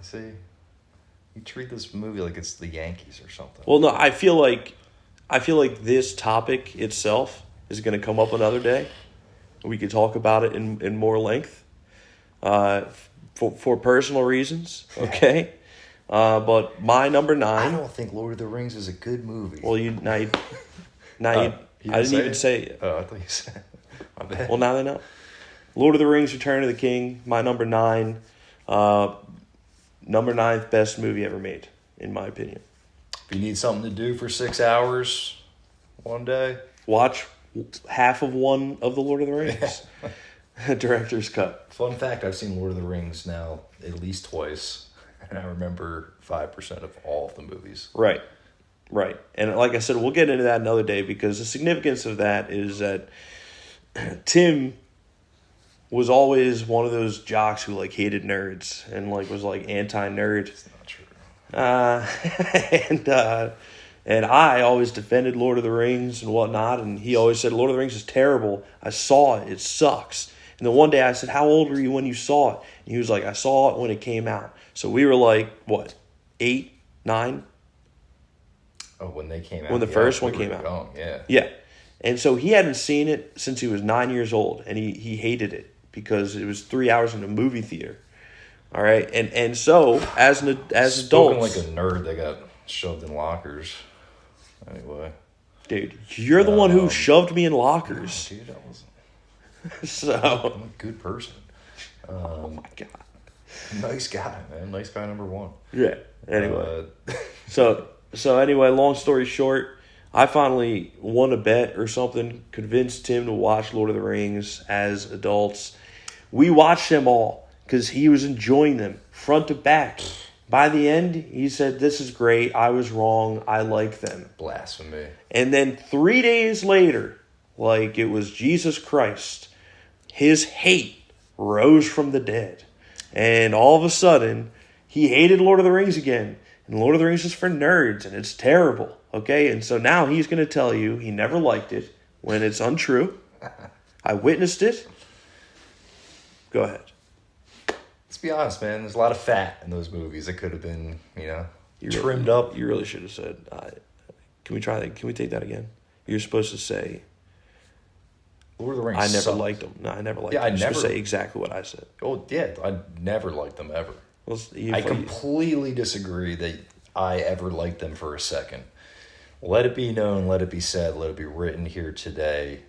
See, you treat this movie like it's the Yankees or something. Well, no, I feel like this topic itself is going to come up another day. We could talk about it in more length, for personal reasons. Okay, But my number I 9. don't think Lord of the Rings is a good movie. Well, You I didn't even say it. Oh, I thought you said. My bad. Well, now they know. Lord of the Rings: Return of the King. My number 9. Number 9th best movie ever made, in my opinion. If you need something to do for 6 hours one day, Watch half of one of the Lord of the Rings. Director's cut. Fun fact, I've seen Lord of the Rings now at least twice, and I remember 5% of all of the movies. Right. And like I said, we'll get into that another day because the significance of that is that Tim was always one of those jocks who like hated nerds and like was like anti-nerd. It's not true. And I always defended Lord of the Rings and whatnot, and he always said Lord of the Rings is terrible. I saw it. It sucks. And then one day I said, how old were you when you saw it? And he was like, I saw it when it came out. So we were like, what, 8, 9? Oh, when they came out. When the first one came out. Young, yeah. Yeah. And so he hadn't seen it since he was 9 years old, and he hated it because it was 3 hours in a movie theater. All right? And so, as adults... Spoken like a nerd that got shoved in lockers. Anyway. Dude, you're the one who shoved me in lockers. Dude, that was... So... I'm a good person. Oh my God. Nice guy, man. Nice guy number 1. Yeah. Anyway. So anyway, long story short, I finally won a bet or something, convinced Tim to watch Lord of the Rings as adults. We watched them all because he was enjoying them front to back. By the end, he said, this is great. I was wrong. I like them. Blasphemy. And then 3 days later, like it was Jesus Christ, his hate rose from the dead. And all of a sudden, he hated Lord of the Rings again. And Lord of the Rings is for nerds, and it's terrible. Okay? And so now he's going to tell you he never liked it when it's untrue. I witnessed it. Go ahead. Let's be honest, man. There's a lot of fat in those movies that could have been, trimmed up. You really should have said, can we try that? Can we take that again? You're supposed to say, Lord of the Rings I never sucked. liked them. No, I never liked Yeah, them. I You're supposed to never- say exactly what I said. Oh, yeah. I never liked them ever. Well, I completely disagree that I ever liked them for a second. Let it be known, let it be said, let it be written here today.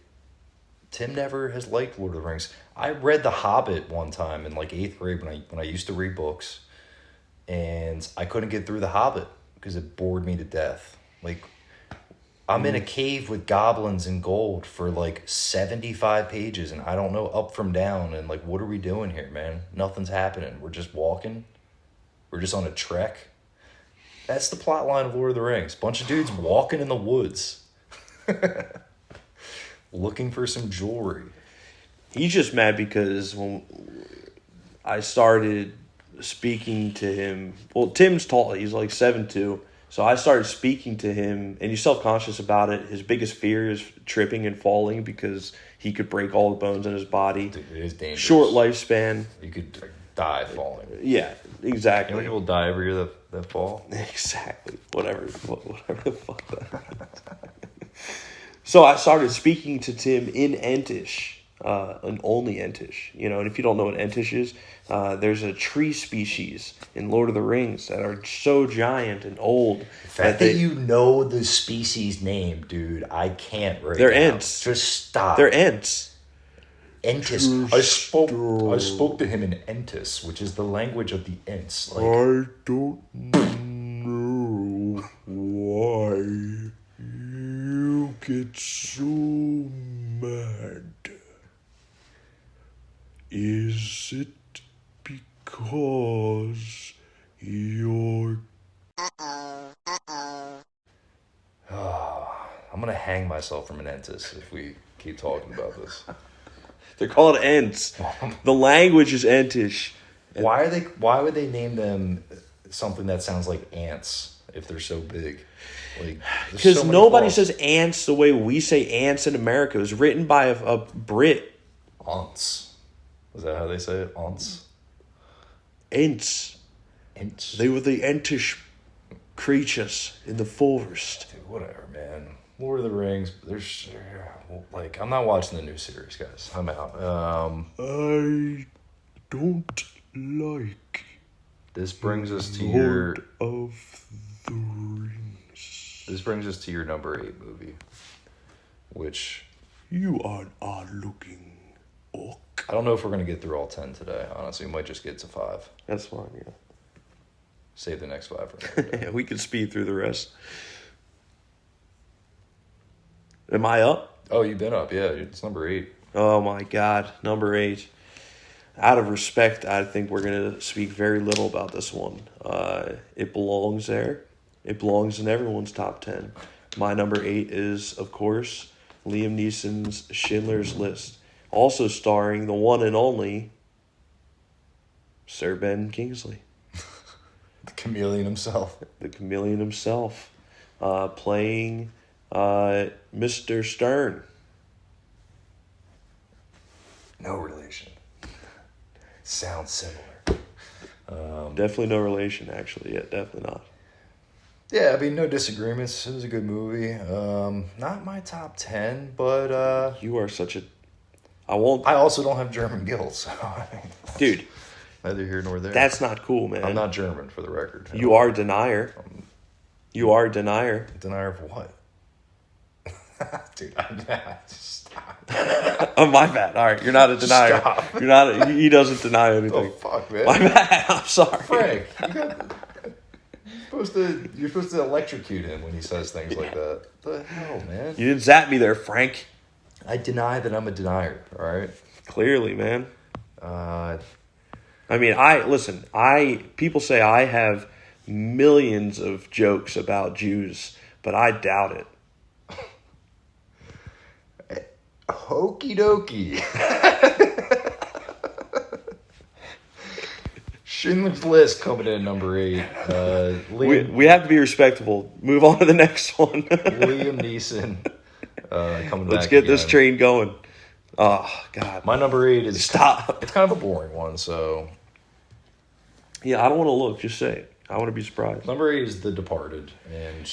Tim never has liked Lord of the Rings. I read The Hobbit one time in like 8th grade when I used to read books, and I couldn't get through The Hobbit because it bored me to death. Like, I'm in a cave with goblins and gold for like 75 pages, and I don't know up from down, and like, what are we doing here, man? Nothing's happening. We're just walking. We're just on a trek. That's the plot line of Lord of the Rings. Bunch of dudes walking in the woods. Looking for some jewelry. He's just mad because when I started speaking to him, well, Tim's tall. He's like 7'2". So I started speaking to him, and he's self-conscious about it. His biggest fear is tripping and falling because he could break all the bones in his body. Dude, it is dangerous. Short lifespan. You could die falling. Yeah, You exactly. know people die every year that fall? Exactly. Whatever the fuck that means. So I started speaking to Tim in Entish, and only Entish. And if you don't know what Entish is, there's a tree species in Lord of the Rings that are so giant and old. The fact that you know the species name, dude, I can't right They're now. Ents. Just stop. They're Ents. Entis. I spoke to him in Entis, which is the language of the Ents. Like, I don't know why you get so mad. Is it because you're... I'm gonna hang myself from an Entis if we keep talking about this. They're called Ents. The language is Entish. Why would they name them something that sounds like ants if they're so big? Like, Because nobody says ants the way we say ants in America. It was written by a Brit. aunts. Is that how they say it? Aunts. Ents. Ents. They were the Entish creatures in the forest. Dude, whatever, man. Lord of the Rings. There's I'm not watching the new series, guys. I'm out. I don't like This brings us to your... Lord of the Rings. This brings us to your number 8 movie, which... You are an odd-looking orc. I don't know if we're going to get through all 10 today, honestly. We might just get to 5. That's fine, yeah. Save the next 5 for another day. Yeah, we can speed through the rest. Am I up? Oh, you've been up, yeah. It's number 8. Oh my God, number 8. Out of respect, I think we're going to speak very little about this one. It belongs there. It belongs in everyone's top 10. My number 8 is, of course, Liam Neeson's Schindler's List. Also starring the one and only Sir Ben Kingsley. The chameleon himself. The chameleon himself. Playing Mr. Stern. No relation. Sounds similar. Definitely no relation, actually. Yeah, definitely not. Yeah, I mean, no disagreements. It was a good movie. Not my top 10, but... You are such a... I also don't have German guilt, so... Dude. Neither here nor there. That's not cool, man. I'm not German, for the record. You are a denier. You are a denier. Denier of what? Dude, stop. Oh, my bad. All right, you're not a denier. Stop. You're not. He doesn't deny anything. Oh, fuck, man. My bad. I'm sorry. Frank, you're supposed to electrocute him when he says things like that. What the hell, man? You didn't zap me there, Frank. I deny that I'm a denier, all right? Clearly, man. I mean, people say I have millions of jokes about Jews, but I doubt it. Hokey dokey. Schindler's List coming in at number 8. We have to be respectable. Move on to the next one. Liam Neeson coming back. Let's get again. this train going. Oh, God. My number 8 is... Stop. It's kind of a boring one, so... Yeah, I don't want to look. Just say it. I want to be surprised. Number 8 is The Departed, and...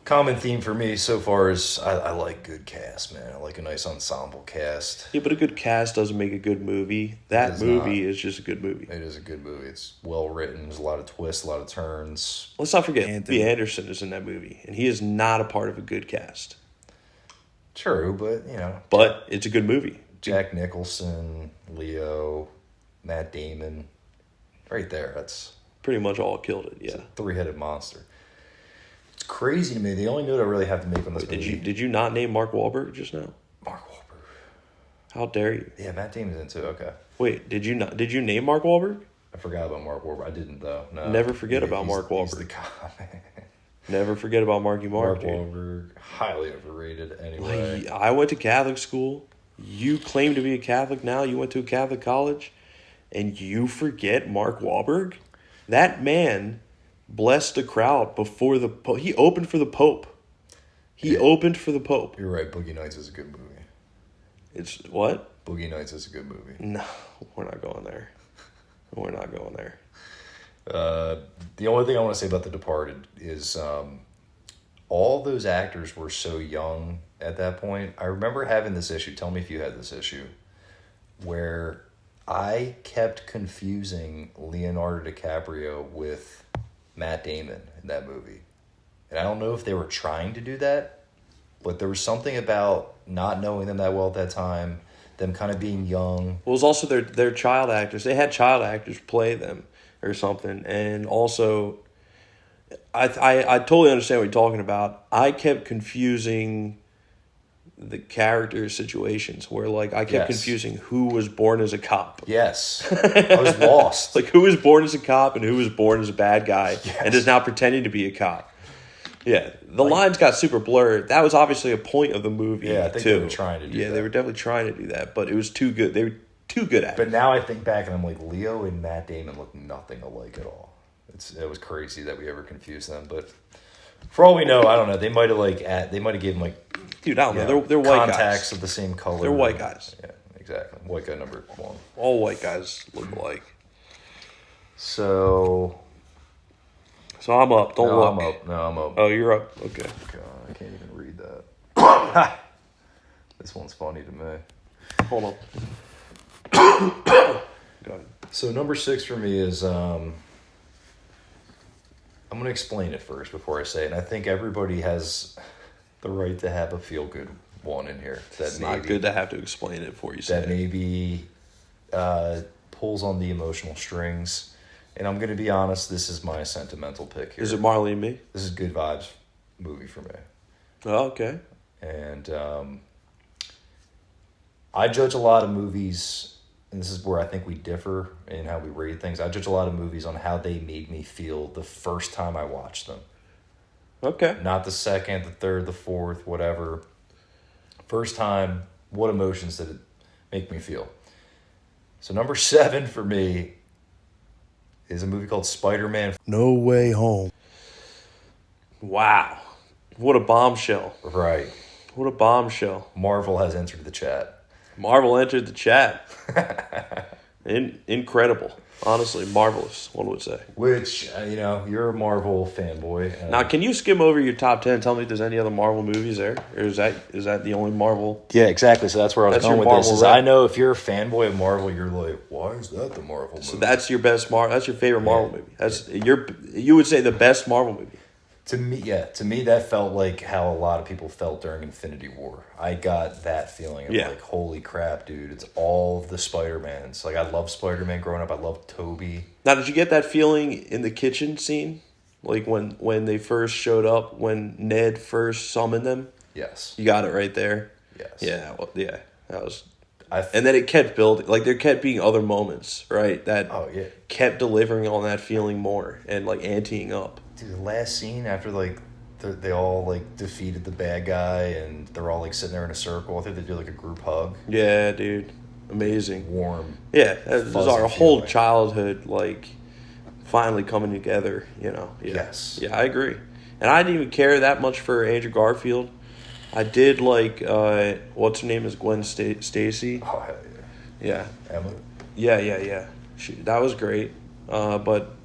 Common theme for me so far is I like good cast, man. I like a nice ensemble cast. Yeah, but a good cast doesn't make a good movie. That movie is just a good movie. It is a good movie. It's well written. There's a lot of twists, a lot of turns. Let's not forget Anthony Anderson is in that movie, and he is not a part of a good cast. True, but, you know. But it's a good movie. Jack Nicholson, Leo, Matt Damon. Right there. That's... Pretty much all killed it, yeah. It's a three-headed monster. It's crazy to me. The only note I really have to make on this movie... Did you not name Mark Wahlberg just now? Mark Wahlberg. How dare you? Yeah, Matt Damon's in too. Okay. Wait, did you name Mark Wahlberg? I forgot about Mark Wahlberg. I didn't, though. No. Never forget about Mark Wahlberg. He's the guy. Never forget about Marky Mark, Mark Wahlberg. Highly overrated, anyway. I went to Catholic school. You claim to be a Catholic now. You went to a Catholic college. And you forget Mark Wahlberg? That man blessed the crowd before the Pope. He opened for the Pope. Opened for the Pope. You're right. Boogie Nights is a good movie. It's what? Boogie Nights is a good movie. No, we're not going there. We're not going there. The only thing I want to say about The Departed is all those actors were so young at that point. I remember having this issue. Tell me if you had this issue. Where... I kept confusing Leonardo DiCaprio with Matt Damon in that movie. And I don't know if they were trying to do that, but there was something about not knowing them that well at that time, them kind of being young. Well, it was also their child actors. They had child actors play them or something. And also, I totally understand what you're talking about. I kept confusing the character situations where, like, I kept confusing who was born as a cop. Yes. I was lost. Like, who was born as a cop and who was born as a bad guy and is now pretending to be a cop. Yeah, the lines got super blurred. That was obviously a point of the movie, I think they were trying to do that. Yeah, they were definitely trying to do that, but it was too good. They were too good at it. But now I think back and I'm like, Leo and Matt Damon look nothing alike at all. It was crazy that we ever confused them, but for all we know, I don't know. They might have given him dude, I don't know. They're white guys. Contacts of the same color. They're white guys. Yeah, exactly. White guy number 1. All white guys look alike. So I'm up. Don't look. I'm up. Oh, you're up. Okay. God, I can't even read that. This one's funny to me. Hold on. Go ahead. So number 6 for me is I'm going to explain it first before I say it. And I think everybody has the right to have a feel-good one in here. It's not good to have to explain it before you say that maybe pulls on the emotional strings. And I'm going to be honest, this is my sentimental pick here. Is it Marley and Me? This is a good vibes movie for me. Oh, okay. And I judge a lot of movies, and this is where I think we differ in how we rate things. I judge a lot of movies on how they made me feel the first time I watched them. Okay. Not the second, the third, the fourth, whatever. First time, what emotions did it make me feel? So number 7 for me is a movie called Spider-Man No Way Home. Wow. What a bombshell. Right. What a bombshell. Marvel has entered the chat. Marvel entered the chat. Incredible. Honestly, marvelous, one would say. Which, you're a Marvel fanboy. Now, can you skim over your top 10 and tell me if there's any other Marvel movies there? Or is that the only Marvel? Yeah, exactly. So that's where I was That's going your with this. Marvel Is rep. I know if you're a fanboy of Marvel, you're like, why is that the Marvel movie? So that's your best Marvel. That's your favorite Marvel movie. That's you would say the best Marvel movie. To me, that felt like how a lot of people felt during Infinity War. I got that feeling of like, holy crap, dude, it's all the Spider-Mans. Like, I loved Spider-Man growing up. I loved Tobey. Now, did you get that feeling in the kitchen scene? Like when they first showed up, when Ned first summoned them? Yes. You got it right there? Yes. Yeah, well, yeah. That was... And then it kept building. Like, there kept being other moments, right? That kept delivering on that feeling more and, like, anteing up. Dude, the last scene after, like, they all, like, defeated the bad guy and they're all, like, sitting there in a circle. I think they do, like, a group hug. Yeah, dude. Amazing. Warm. Yeah, it was our whole feeling. childhood, like, finally coming together, you know. Yeah. Yes. Yeah, I agree. And I didn't even care that much for Andrew Garfield. I did like, what's her name is Gwen Stacy. Oh, hell Yeah. Emma? Yeah. That was great. But,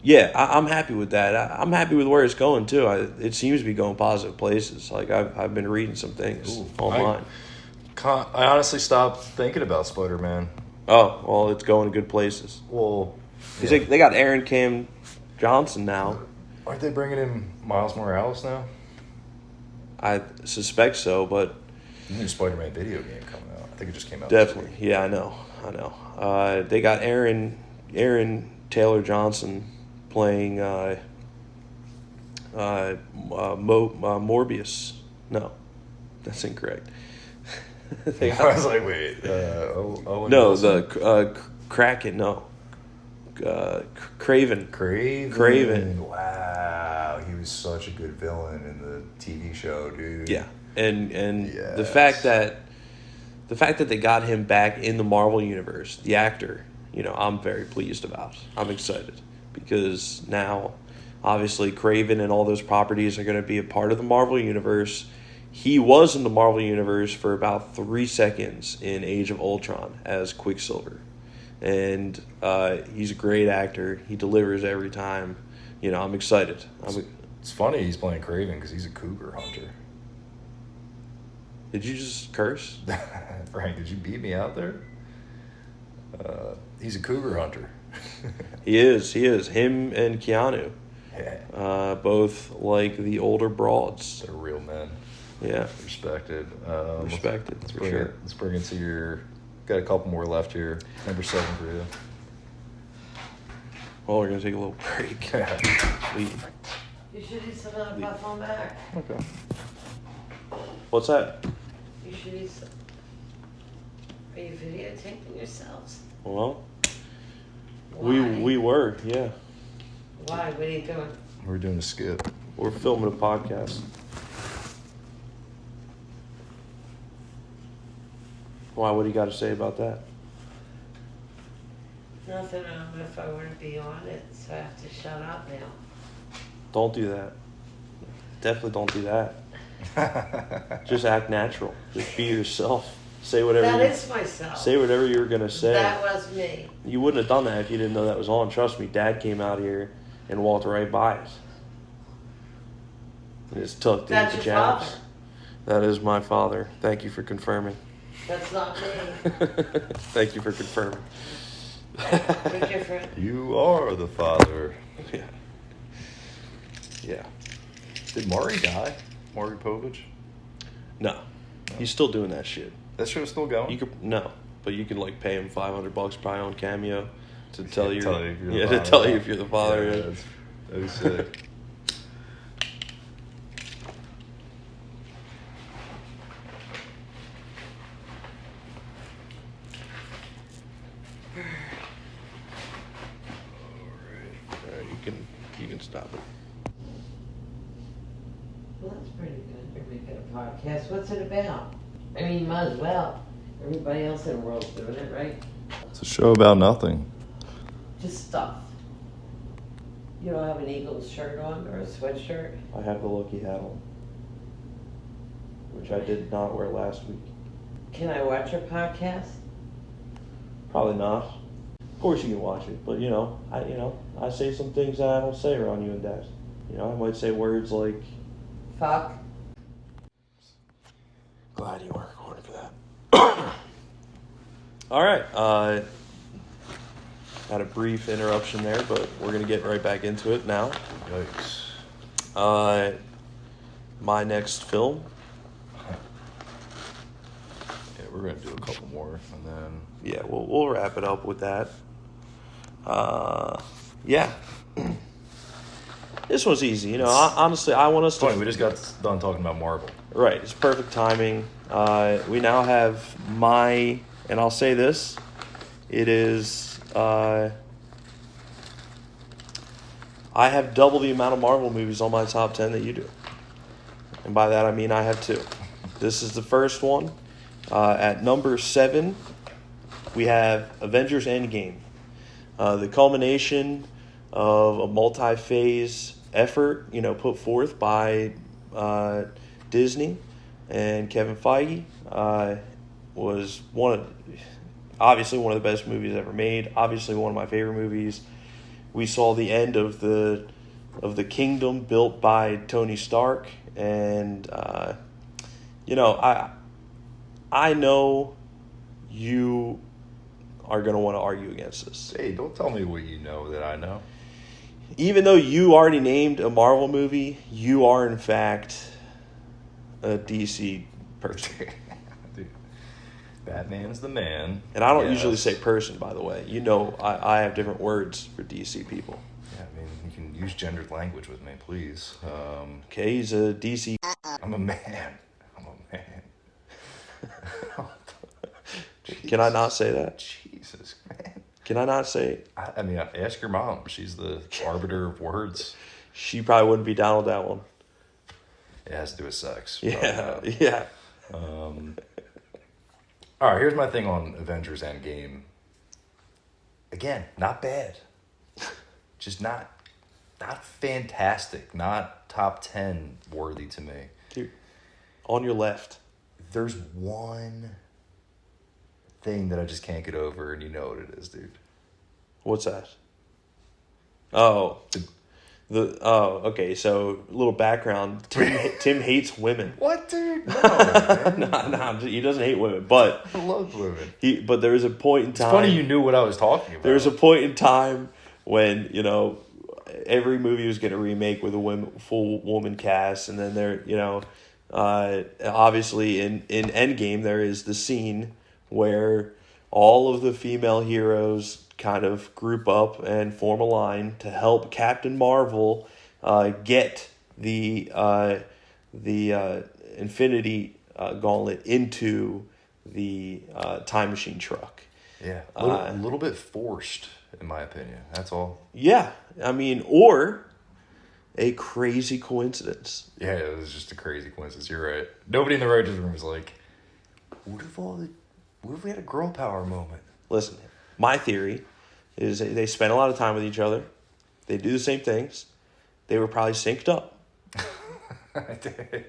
yeah, I'm happy with that. I'm happy with where it's going, too. It seems to be going positive places. Like, I've been reading some things online. I honestly stopped thinking about Spider-Man. Oh, well, it's going to good places. Well, Because they got Aaron Cam Johnson now. Aren't they bringing in Miles Morales now? I suspect so, but... The new Spider-Man video game coming out. I think it just came out. Definitely. Yeah, I know. They got Aaron Taylor Johnson playing Morbius. No, that's incorrect. I was like, wait. Owen no, Wilson? the Kraken. No, Craven. Craven. Wow, he was such a good villain in the TV show, dude. Yeah, and Yes. the fact that they got him back in the Marvel universe, the actor, I'm very pleased about. I'm excited because now, obviously, Craven and all those properties are going to be a part of the Marvel universe. He was in the Marvel universe for about 3 seconds in Age of Ultron as Quicksilver. And he's a great actor. He delivers every time. I'm excited. It's funny he's playing Craven because he's a cougar hunter. Did you just curse? Frank, did you beat me out there? He's a cougar hunter. He is. Him and Keanu. Yeah. Both like the older broads. They're real men. Yeah. Respected. Respected, Let's for bring sure. Let's bring it to your... Got a couple more left here. Number 7 for you. Well, we're going to take a little break. Leave. You should eat some of that phone back. Okay. What's that? You should eat some. Are you videotaping yourselves? Well, Why? we were, yeah. Why? What are you doing? We're doing a skip. We're filming a podcast. Why? What do you got to say about that? Nothing. I don't know if I want to be on it, so I have to shut up now. Don't do that. Definitely don't do that. Just act natural. Just be yourself. Say whatever. That is myself. Say whatever you were gonna say. That was me. You wouldn't have done that if you didn't know that was on. Trust me, Dad came out here and walked right by it. And it's tucked That's in your pajamas. father. That is my father. Thank you for confirming. That's not me. Thank you for confirming. They're different. You are the father. Yeah. Yeah. Did Maury die? Maury Povich? No. He's still doing that shit. That show's still going? You could no, but you could like pay him $500 probably on Cameo to tell you. Tell you if you're the yeah, father. to tell you if you're the father. Yeah, Yeah. that'd be sick. All right, you can stop it. Well, that's pretty good. You're making a podcast. What's it about? I mean, you might as well. Everybody else in the world's doing it, right? It's a show about nothing. Just stuff. You don't have an Eagles shirt on or a sweatshirt? I have the Loki hat on, which I did not wear last week. Can I watch your podcast? Probably not. Of course you can watch it, but I say some things that I don't say around you and Dad. I might say words like. Fuck. Glad you weren't recording for that. All right. Had a brief interruption there, but we're going to get right back into it now. Yikes. My next film. Yeah, we're going to do a couple more, and then... Yeah, we'll wrap it up with that. Yeah. This was easy. Honestly, I want us to... Funny, we just got done talking about Marvel. Right, it's perfect timing. We now have and I'll say this, it is, I have double the amount of Marvel movies on my top 10 that you do. And by that I mean I have 2. This is the first one. At number 7, we have Avengers Endgame. The culmination of a multi-phase effort, put forth by Disney and Kevin Feige, was obviously one of the best movies ever made. Obviously one of my favorite movies. We saw the end of the kingdom built by Tony Stark, and I know you are going to want to argue against this. Hey, don't tell me what you know that I know. Even though you already named a Marvel movie, you are in fact a DC person. Dude, Batman's the man. And I don't Yes. usually say person, by the way. I have different words for DC people. Yeah, I mean, you can use gendered language with me, please. Okay, he's a DC. I'm a man. I'm a man. Can I not say that? Jesus, man. Can I not say it? I mean, ask your mom. She's the arbiter of words. She probably wouldn't be down with that one. It has to do with sex. Yeah, But, yeah. all right, here's my thing on Avengers Endgame. Again, not bad. Just not fantastic. Not top 10 worthy to me. Dude, on your left. There's one thing that I just can't get over, and you know what it is, dude. What's that? Oh, okay. So, a little background. Tim hates women. What, dude? No, man. No, he doesn't hate women, but I love women. But there was a point in time. It's funny you knew what I was talking about. There was a point in time when every movie was getting a remake with a full woman cast, and then obviously in Endgame there is the scene where all of the female heroes kind of group up and form a line to help Captain Marvel get the Infinity Gauntlet into the time machine truck. Yeah, a little bit forced, in my opinion. That's all. Yeah, I mean, or a crazy coincidence. Yeah, it was just a crazy coincidence. You're right. Nobody in the writers' room was like, what if we had a girl power moment? Listen, my theory is they spend a lot of time with each other. They do the same things. They were probably synced up.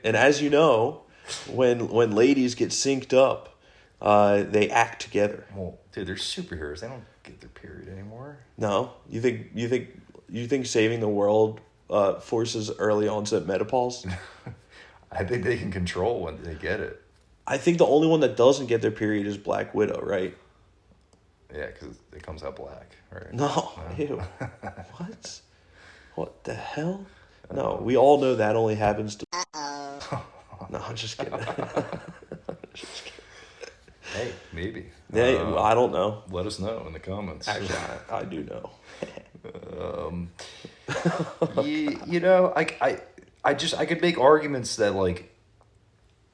And as you know, when ladies get synced up, they act together. Well, dude, they're superheroes. They don't get their period anymore. No, you think saving the world forces early onset menopause? I think they can control when they get it. I think the only one that doesn't get their period is Black Widow, right? Yeah, because it comes out black, right? No, ew. What the hell? No, we all know that only happens to. No, I'm just kidding. Just kidding. Hey, maybe. Yeah, I don't know. Let us know in the comments. Actually, I do know. I could make arguments that like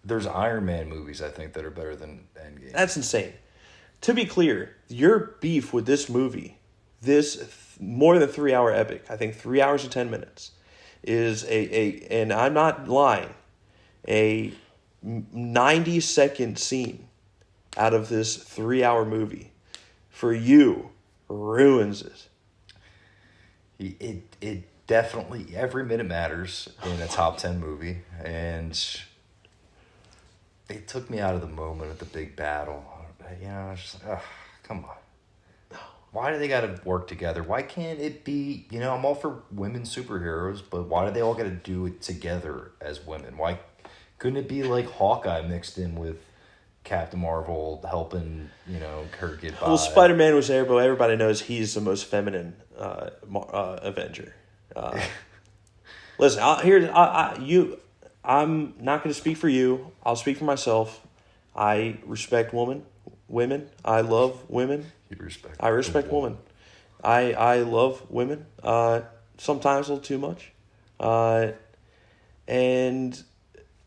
there's Iron Man movies I think that are better than Endgame. That's insane. To be clear, your beef with this movie, this more than 3 hour epic, I think 3 hours and 10 minutes, is and I'm not lying, a 90-second scene out of this 3 hour movie for you ruins it. It definitely, every minute matters in a top 10 movie, and it took me out of the moment of the big battle. You know, I was just like, come on. Why do they got to work together? Why can't it be, I'm all for women superheroes, but why do they all got to do it together as women? Why couldn't it be like Hawkeye mixed in with Captain Marvel helping, her get by? Well, Spider-Man was there, but everybody knows he's the most feminine Avenger. Listen, I'm not going to speak for you. I'll speak for myself. I respect women. I love women. I respect women. I love women. Sometimes a little too much. And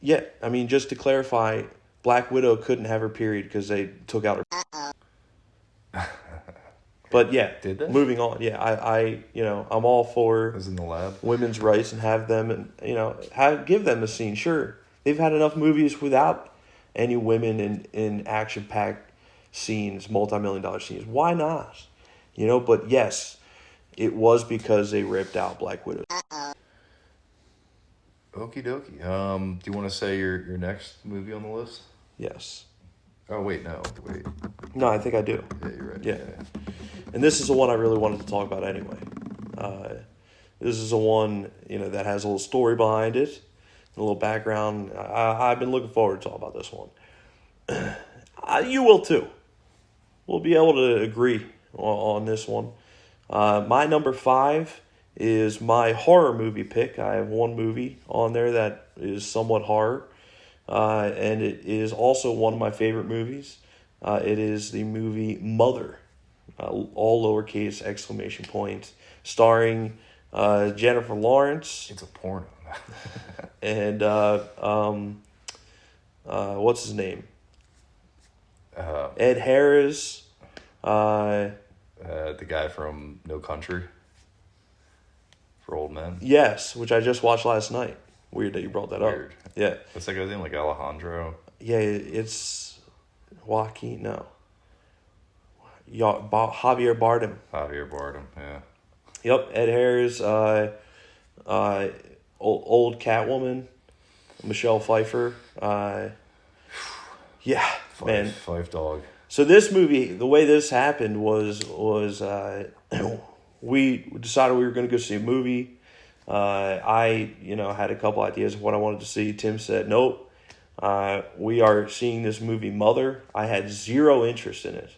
yeah, I mean, just to clarify, Black Widow couldn't have her period because they took out her. But yeah, did they? Moving on. Yeah, I'm all for it was in the lab. Women's rights and have them and give them a scene. Sure, they've had enough movies without any women in action-packed scenes, multi-million-dollar scenes. Why not? But yes, it was because they ripped out Black Widow. Okie dokie. Do you want to say your next movie on the list? Yes. Oh wait, no, wait. No, I think I do. Yeah, you're right. Yeah. And this is the one I really wanted to talk about anyway. This is the one, that has a little story behind it, a little background. I've been looking forward to talk about this one. You will too. We'll be able to agree on this one. My number 5 is my horror movie pick. I have one movie on there that is somewhat horror, and it is also one of my favorite movies. It is the movie Mother, all lowercase exclamation point, starring Jennifer Lawrence. It's a porno. And what's his name? Ed Harris. The guy from No Country for Old Men. Yes, which I just watched last night. Weird that you brought that Weird. up. Yeah. What's that guy's name? Like Alejandro? Yeah, it's Joaquin. No. Javier Bardem. Javier Bardem, yeah. Yep, Ed Harris. Old Catwoman. Michelle Pfeiffer. Yeah, man. Fife Dog. So this movie, the way this happened was we decided we were going to go see a movie. I had a couple ideas of what I wanted to see. Tim said, nope, we are seeing this movie Mother. I had zero interest in it.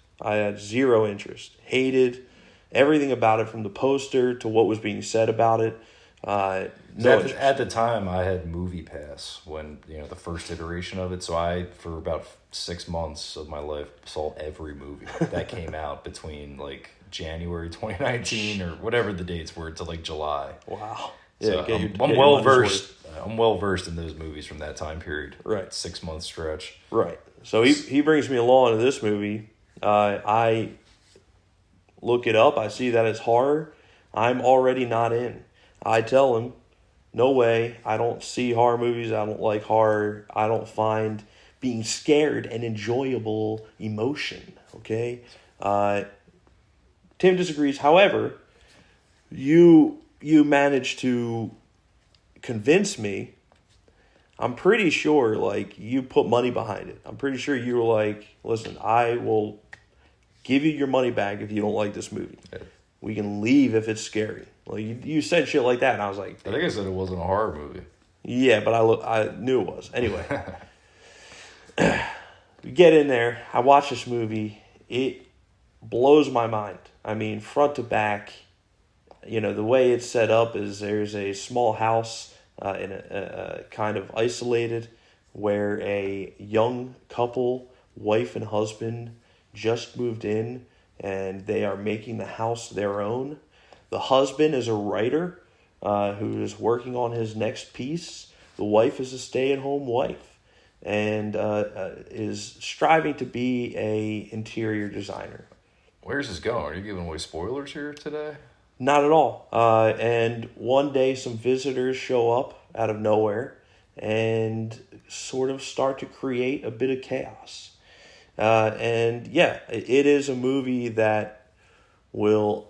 Hated everything about it, from the poster to what was being said about it. At the time, I had Movie Pass when, the first iteration of it. So I, for about 6 months of my life, saw every movie that came out between like January 2019 or whatever the dates were to like July. Wow. So I'm well versed. I'm well versed in those movies from that time period. Right. 6 month stretch. Right. So he brings me along to this movie. I look it up. I see that it's horror. I'm already not in. I tell him, no way. I don't see horror movies. I don't like horror. I don't find being scared an enjoyable emotion. Okay. Tim disagrees. However, you managed to convince me. I'm pretty sure, you put money behind it. I'm pretty sure you were like, listen, I will give you your money back if you don't like this movie. Yeah. We can leave if it's scary. Well, you said shit like that, and I was like, I think I said it wasn't a horror movie. Yeah, but I knew it was. Anyway, we get in there. I watch this movie. blows my mind. I mean, front to back, the way it's set up is there's a small house in a kind of isolated where a young couple, wife and husband, just moved in and they are making the house their own. The husband is a writer who is working on his next piece. The wife is a stay-at-home wife and is striving to be a interior designer. Where's this going? Are you giving away spoilers here today? Not at all. And one day some visitors show up out of nowhere and sort of start to create a bit of chaos. And yeah, it is a movie that will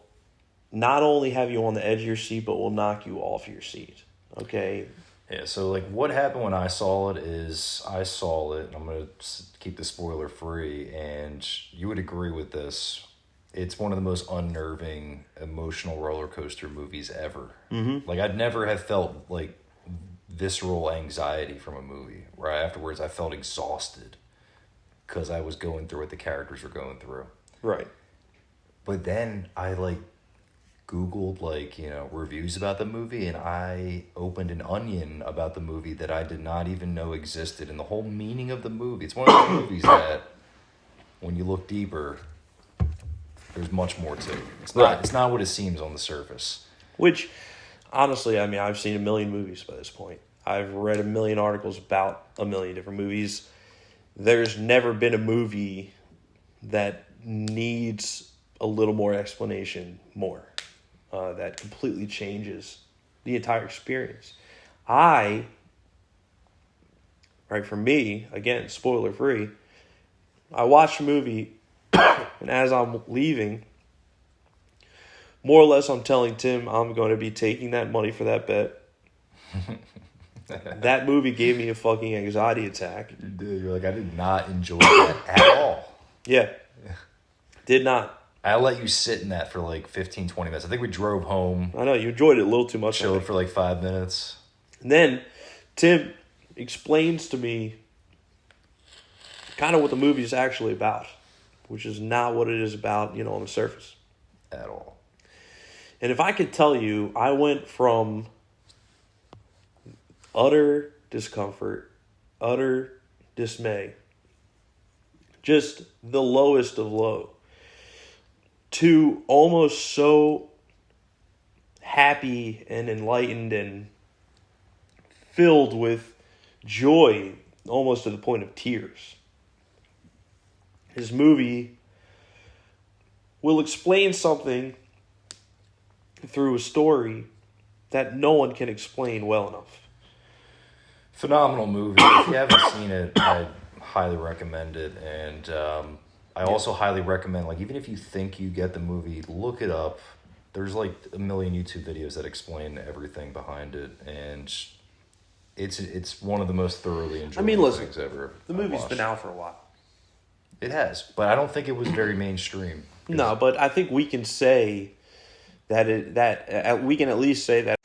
not only have you on the edge of your seat, but will knock you off your seat. Okay? Yeah, so like what happened when I saw it is I saw it, and I'm going to keep the spoiler free, and you would agree with this. It's one of the most unnerving, emotional roller coaster movies ever. Mm-hmm. Like I'd never have felt like visceral anxiety from a movie, where afterwards I felt exhausted because I was going through what the characters were going through. Right. But then I Googled reviews about the movie, and I opened an onion about the movie that I did not even know existed, and the whole meaning of the movie. It's one of those movies that when you look deeper, there's much more to it. It's not what it seems on the surface. Which, honestly, I mean, I've seen a million movies by this point. I've read a million articles about a million different movies. There's never been a movie that needs a little more explanation more. That completely changes the entire experience. For me, again, spoiler free, I watched the movie, and as I'm leaving, more or less I'm telling Tim I'm going to be taking that money for that bet. That movie gave me a fucking anxiety attack. You did. You're like, I did not enjoy that at all. Yeah. Did not. I let you sit in that for 15, 20 minutes. I think we drove home. I know, you enjoyed it a little too much. Chilled for 5 minutes. And then Tim explains to me kind of what the movie is actually about, which is not what it is about, on the surface. At all. And if I could tell you, I went from utter discomfort, utter dismay, just the lowest of low, to almost so happy and enlightened and filled with joy, almost to the point of tears. His movie will explain something through a story that no one can explain well enough. Phenomenal movie. If you haven't seen it, I highly recommend it. And I also highly recommend, even if you think you get the movie, look it up. There's a million YouTube videos that explain everything behind it, and it's one of the most thoroughly enjoyable things ever. The movie's been out for a while. It has, but I don't think it was very mainstream. No, but I think we can say we can at least say that.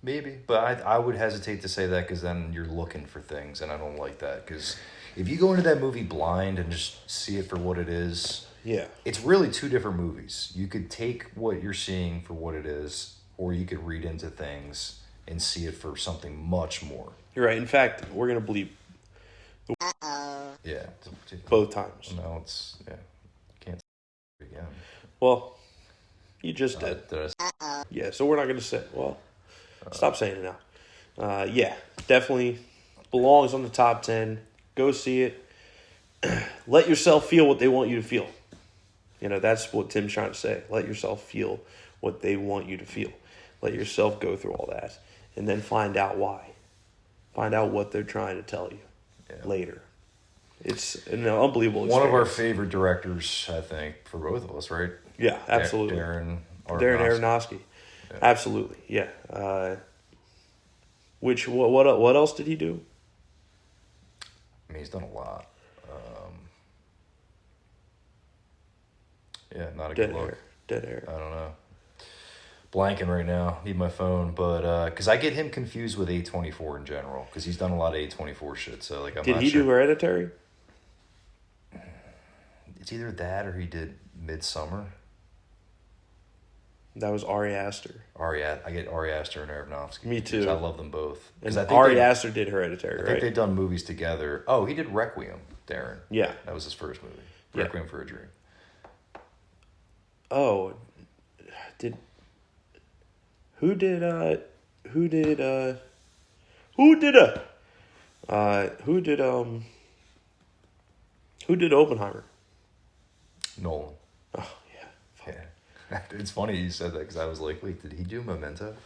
Maybe, but I would hesitate to say that because then you're looking for things, and I don't like that. Because if you go into that movie blind and just see it for what it is, yeah, it's really two different movies. You could take what you're seeing for what it is, or you could read into things and see it for something much more. You're right. In fact, we're gonna bleep. Yeah, both times. No, can't say it again. Well, you just did. Yeah, so we're not gonna say. Well. Stop saying it now. Yeah, definitely belongs on the top 10. Go see it. Let yourself feel what they want you to feel. That's what Tim's trying to say. Let yourself feel what they want you to feel. Let yourself go through all that. And then find out why. Find out what they're trying to tell you later. It's an unbelievable experience. One of our favorite directors, I think, for both of us, right? Yeah, absolutely. Darren Aronofsky. Yeah. Absolutely, yeah. What else did he do? I mean, he's done a lot. Not a good look. Dead air. I don't know. Blanking right now. Need my phone, but because I get him confused with A24 in general, because he's done a lot of A24 shit. So I'm did not he sure. do Hereditary? It's either that or he did Midsummer. That was Ari Aster. I get Ari Aster and Aronofsky. Me too. I love them both. And Ari Aster did Hereditary, I right? think they've done movies together. Oh, he did Requiem, Darren. Yeah. That was his first movie. Yeah. Requiem for a Dream. Oh, who did Oppenheimer? Nolan. Oh, yeah. Yeah. It's funny you said that because I was like, wait, did he do Memento?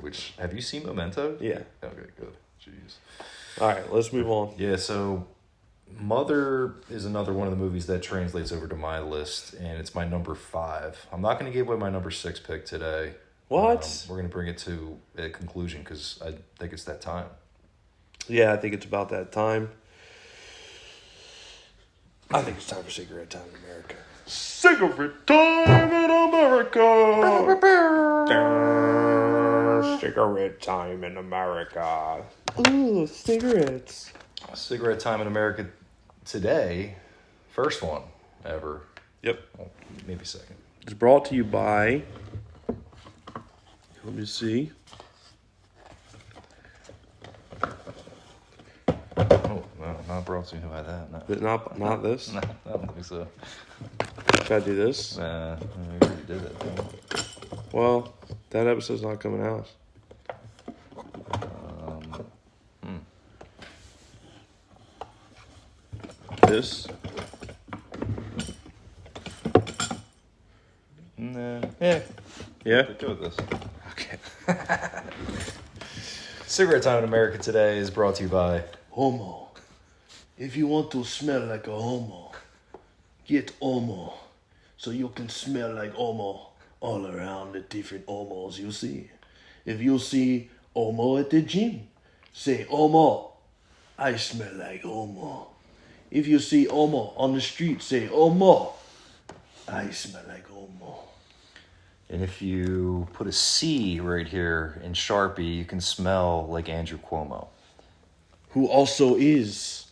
Which, have you seen Memento? Yeah. Okay, good. Jeez. All right, let's move on. Yeah, so Mother is another one of the movies that translates over to my list, and it's my number 5. I'm not going to give away my number 6 pick today. What? We're going to bring it to a conclusion because I think it's that time. Yeah, I think it's about that time. I think it's time for cigarette time in America. Cigarette time in America. Cigarette time in America. Ooh, cigarettes. Cigarette time in America today, first one ever. Yep. Well, maybe second. It's brought to you by, let me see. Oh, no, not brought to you by that. No. But not this. No, I don't think so. Should I do this? We already did it. Well, that episode's not coming out. This? Nah. Yeah. Yeah? Go with this. Okay. Cigarette time in America today is brought to you by Homo. If you want to smell like a homo, get Omo. So you can smell like Omo all around the different Omos you see. If you see Omo at the gym, say Omo. I smell like Omo. If you see Omo on the street, say Omo. I smell like Omo. And if you put a C right here in Sharpie, you can smell like Andrew Cuomo. Who also is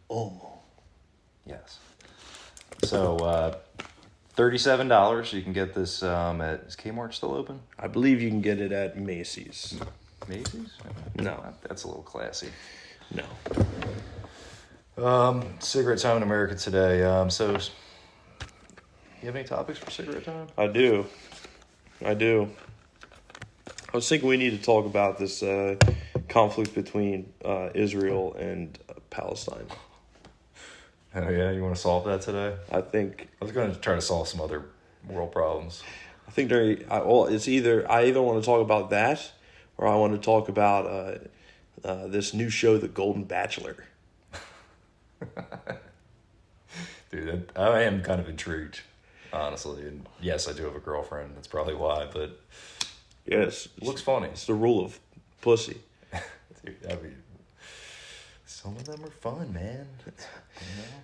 Omo. Yes. So, $37. You can get this at... Is Kmart still open? I believe you can get it at Macy's. Macy's? No. That's a little classy. No. Cigarette time in America today. So, you have any topics for cigarette time? I do. I was thinking we need to talk about this conflict between Israel and Palestine. Oh, yeah? You want to solve that today? I think I was going to try to solve some other world problems. it's either I either want to talk about that or I want to talk about this new show, The Golden Bachelor. Dude, I am kind of intrigued, honestly. And yes, I do have a girlfriend. That's probably why, but Yes, it looks funny. it's the rule of pussy. Dude, I mean, some of them are fun, man. You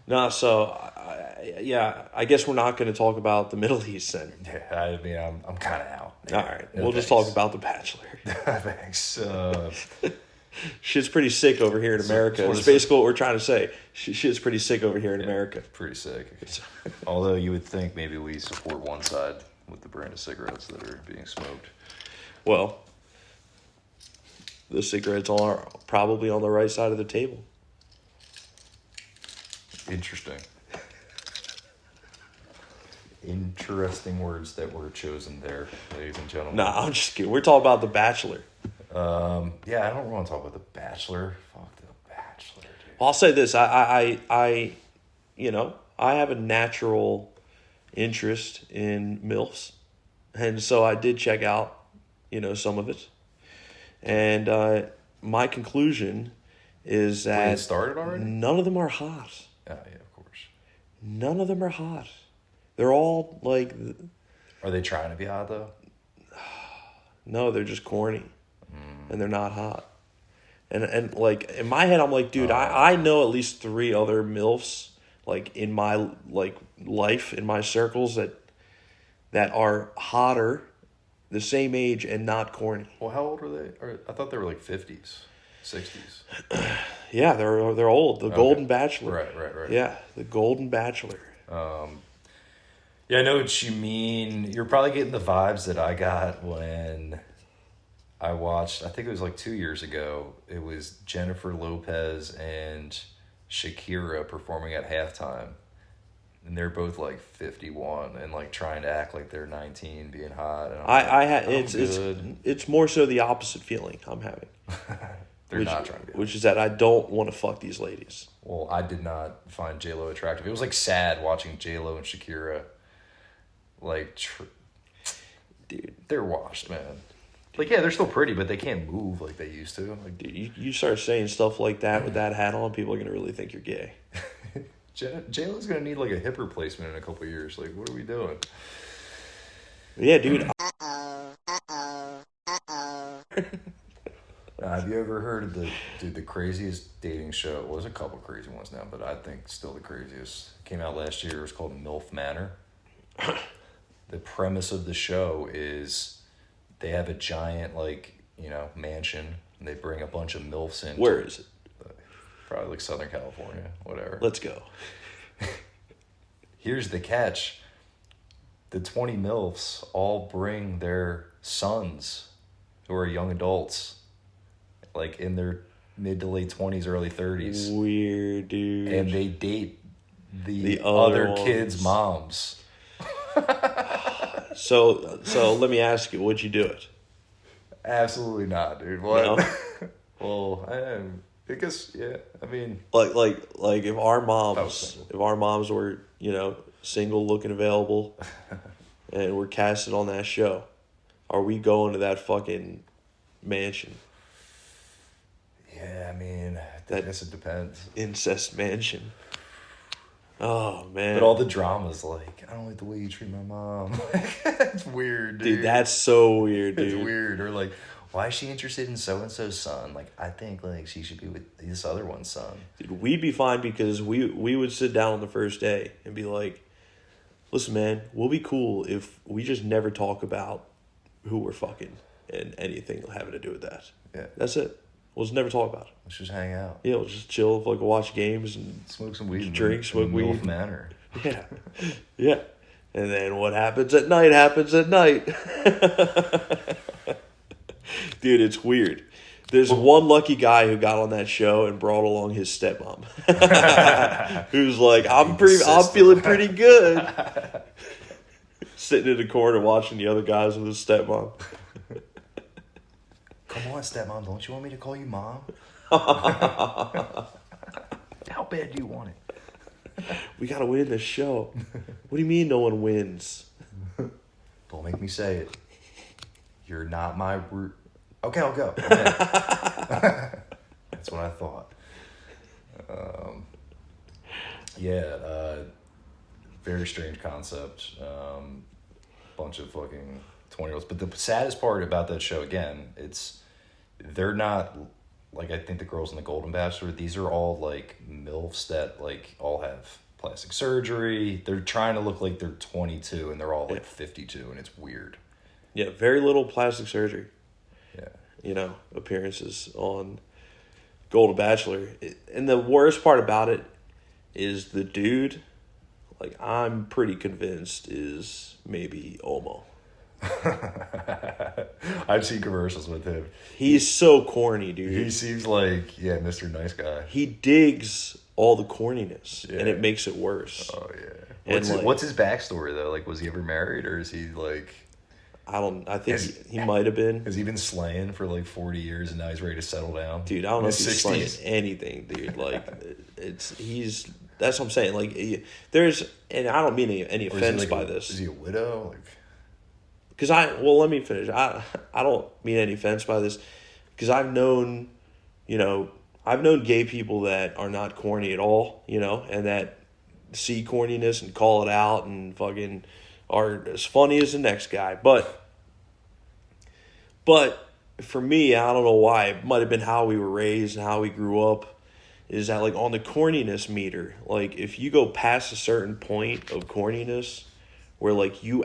No, so I guess we're not going to talk about the Middle East then. know? Yeah, I mean, I'm kind of out. All right, No we'll just thanks. talk about The Bachelor. Thanks. Shit's pretty sick over here in America. what That's is basically what we're trying to say. Shit's pretty sick over here in America. Pretty sick. Although you would think maybe we support one side with the brand of cigarettes that are being smoked. Well, the cigarettes are probably on the right side of the table. Interesting. Interesting words that were chosen there, ladies and gentlemen. Nah, I'm just kidding. We're talking about The Bachelor. Yeah, I don't want to talk about The Bachelor. Fuck The Bachelor, dude. Well, I'll say this. I have a natural interest in MILFs. And so I did check out, some of it. And my conclusion is Wait, that it started already? none of them are hot. Oh, yeah, of course. None of them are hot. They're all like, Are they trying to be hot, though? no, they're just corny. And they're not hot. And like, in my head, I'm like, dude, I know at least 3 other MILFs, like, in my, like, life, in my circles that are hotter, the same age, and not corny. Well, how old are they? I thought they were like 50s. 60s. Yeah, they're old. The Golden Bachelor. Right. Yeah, the Golden Bachelor. Yeah, I know what you mean. You're probably getting the vibes that I got when I watched, I think it was like 2 years ago. It was Jennifer Lopez and Shakira performing at halftime. And they're both like 51 and like trying to act like they're 19, being hot. And it's more so the opposite feeling I'm having. They're not trying to be hot. Which is that I don't want to fuck these ladies. Well, I did not find J-Lo attractive. It was like sad watching J-Lo and Shakira. Like, dude, they're washed, man. Like, yeah, they're still pretty, but they can't move like they used to. Like, dude, you start saying stuff like that with that hat on, people are gonna really think you're gay. J-Lo's gonna need like a hip replacement in a couple of years. Like, what are we doing? Yeah, dude. Have you ever heard of the craziest dating show? Well, there's a couple crazy ones now, but I think still the craziest. Came out last year. It was called MILF Manor. The premise of the show is they have a giant, like, mansion, and they bring a bunch of MILFs in. Where is it? Probably like Southern California, whatever. Let's go. Here's the catch. The 20 MILFs all bring their sons, who are young adults, like in their mid to late 20s, early 30s. Weird, dude. And they date the other kids' moms. So let me ask you, would you do it? Absolutely not, dude. What? No? Well, I guess, yeah. I mean, like if our moms were, single, looking available, and we're casted on that show, are we going to that fucking mansion? Yeah, I mean, I guess it depends. Incest mansion. Oh, man. But all the drama's like, I don't like the way you treat my mom. It's weird, dude. Dude, that's so weird, dude. It's weird. Or like, why is she interested in so-and-so's son? Like, I think like she should be with this other one's son. Dude, we'd be fine because we would sit down on the first day and be like, listen, man, we'll be cool if we just never talk about who we're fucking and anything having to do with that. Yeah. That's it. We'll just never talk about it. Let's just hang out. Yeah, we'll just chill, like watch games and smoke some weed, drink, smoke weed. MILF Manor. Yeah, yeah. And then what happens at night happens at night. Dude, it's weird. There's one lucky guy who got on that show and brought along his stepmom, who's like, I'm feeling pretty good, sitting in the corner watching the other guys with his stepmom. Come on, stepmom, don't you want me to call you mom? How bad do you want it? We gotta win this show. What do you mean no one wins? Don't make me say it. You're not my root. Okay, I'll go. Okay. That's what I thought. Very strange concept. Bunch of fucking 20-year-olds. But the saddest part about that show, again, they're not like, I think the girls in the Golden Bachelor, these are all like MILFs that like all have plastic surgery. They're trying to look like they're 22 and they're all like 52, and it's weird. Yeah, very little plastic surgery. Yeah. Appearances on Golden Bachelor. And the worst part about it is the dude, like, I'm pretty convinced is maybe Omo. I've seen commercials with him. He's so corny, dude. He seems like, Mr. Nice Guy. He digs all the corniness, and it makes it worse. Oh, yeah. What's his backstory, though? Like, was he ever married, or is he, like... I think he might have been. Has he been slaying for, like, 40 years, and now he's ready to settle down? Dude, I don't know if he's slaying anything, dude. Like, that's what I'm saying. Like, and I don't mean any offense by this. Is he a widow? Like... let me finish. I don't mean any offense by this, because I've known gay people that are not corny at all, and that see corniness and call it out and fucking are as funny as the next guy. But for me, I don't know why. It might have been how we were raised and how we grew up. Is that like on the corniness meter? Like if you go past a certain point of corniness, where like you're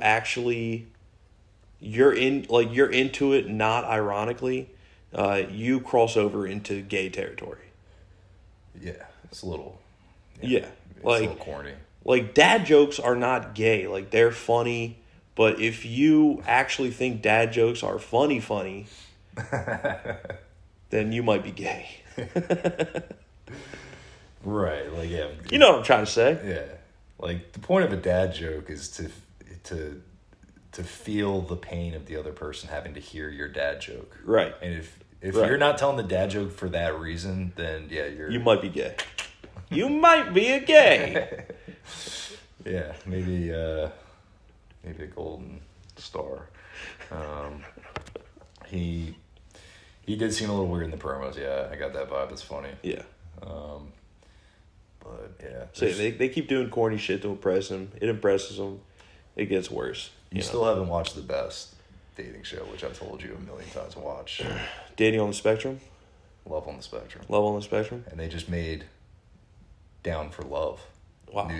into it, not ironically, you cross over into gay territory. Yeah, it's a little. Yeah, It's like a little corny. Like, dad jokes are not gay. Like, they're funny. But if you actually think dad jokes are funny, then you might be gay. Right, like, yeah. You know what I'm trying to say. Yeah. Like, the point of a dad joke is to feel the pain of the other person having to hear your dad joke. Right. And if Right. you're not telling the dad joke for that reason, then, yeah, You might be gay. You might be a gay. Yeah, maybe a golden star. He did seem a little weird in the promos. Yeah, I got that vibe. It's funny. Yeah. But yeah, So they keep doing corny shit to impress him. It impresses them. It gets worse. you still haven't watched The Best Dating Show, which I've told you a million times to watch. Dating on the Spectrum. Love on the Spectrum. Love on the Spectrum. And they just made Down for Love. Wow.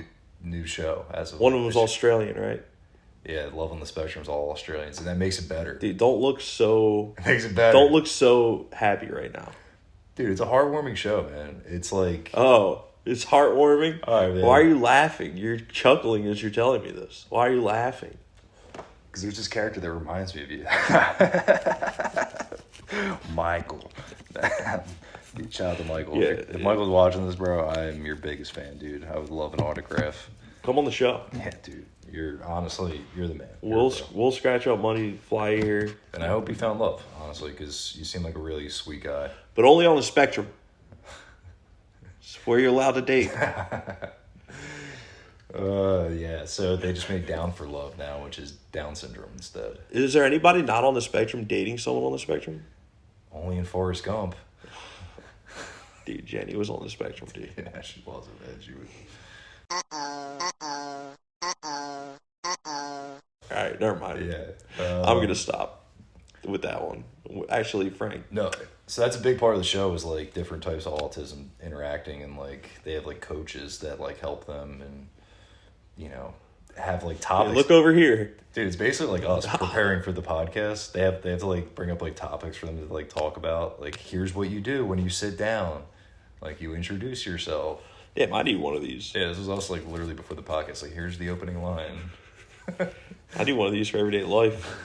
New show as of One of them was Australian, right? Yeah, Love on the Spectrum is all Australians, and that makes it better. Dude, don't look so. It makes it better. Don't look so happy right now. Dude, it's a heartwarming show, man. It's like Oh, it's heartwarming. All right, man. Why are you laughing? You're chuckling as you're telling me this. Why are you laughing? because there's this character that reminds me of you. Michael. Shout out to Michael. Yeah, If Michael's watching this, bro, I'm your biggest fan, dude. I would love an autograph. Come on the show. Yeah, dude. You're the man. We'll scratch up money, fly here, And I hope you found love, honestly, because you seem like a really sweet guy. but only on the Spectrum. It's where you're allowed to date. Yeah, so they just made Down for Love now, which is Down syndrome instead. Is there anybody not on the Spectrum dating someone on the Spectrum? Only in Forrest Gump. Dude, Jenny was on the Spectrum, dude. Yeah, she wasn't, man. She was... All right, never mind. Yeah. I'm going to stop with that one. Actually, Frank. No, so that's a big part of the show is like different types of autism interacting, and like they have like coaches that like help them and, you know, have like topics. Hey, look over here. Dude, it's basically like us preparing for the podcast. They have to like bring up like topics for them to like talk about. Like, here's what you do when you sit down. Like, you introduce yourself. Damn, I need one of these. Yeah, this was us like literally before the podcast. Like, here's the opening line. I need one of these for everyday life.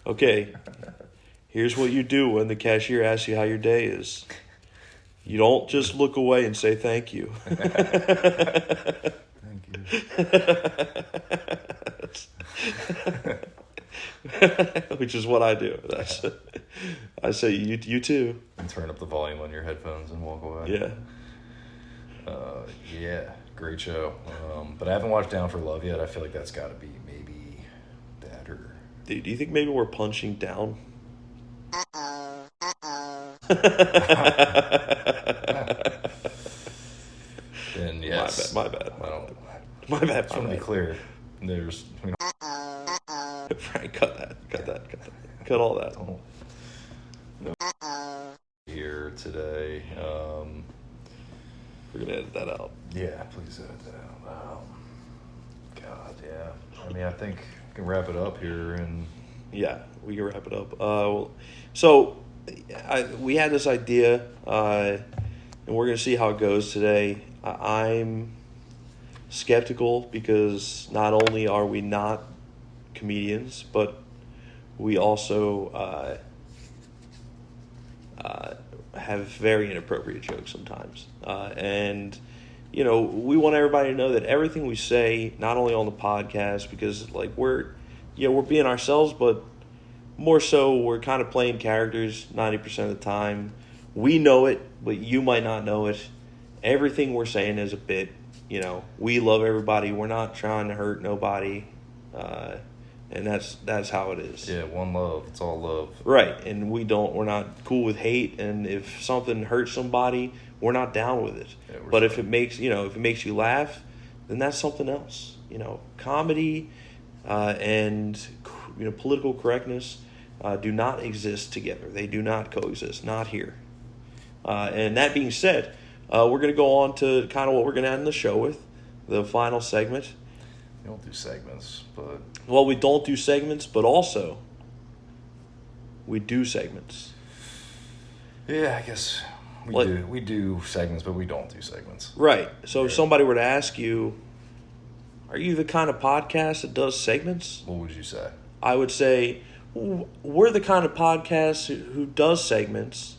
Okay, here's what you do when the cashier asks you how your day is. You don't just look away and say thank you. Thank you. Which is what I do. I say you too. And turn up the volume on your headphones and walk away. Yeah. Yeah, great show. But I haven't watched Down for Love yet. I feel like that's got to be maybe better. Dude, do you think maybe we're punching down? Then yes. My bad. I don't. My bad. Just want to be clear. There's. Frank, cut that. Cut all that. Here today. We're gonna edit that out. Yeah, please edit that out. God, yeah. I mean, I think we can wrap it up here and. Yeah, we can wrap it up. So we had this idea, and we're going to see how it goes today. I'm skeptical because not only are we not comedians, but we also have very inappropriate jokes sometimes. And, you know, we want everybody to know that everything we say, not only on the podcast, because, like, we're being ourselves, but more so we're kind of playing characters 90% of the time. We know it, but you might not know it. Everything we're saying is a bit, you know, we love everybody. We're not trying to hurt nobody. And that's how it is. Yeah, one love. It's all love. Right. And we're not cool with hate. And if something hurts somebody, we're not down with it. Yeah, but if it makes you laugh, then that's something else. You know, comedy and, you know, political correctness do not exist together. They do not coexist. Not here. And that being said, we're going to go on to kind of what we're going to end the show with, the final segment. We don't do segments, but... Well, we don't do segments, but also we do segments. Yeah, I guess we do segments, but we don't do segments. Right. So if somebody were to ask you, are you the kind of podcast that does segments? What would you say? I would say, we're the kind of podcast who does segments,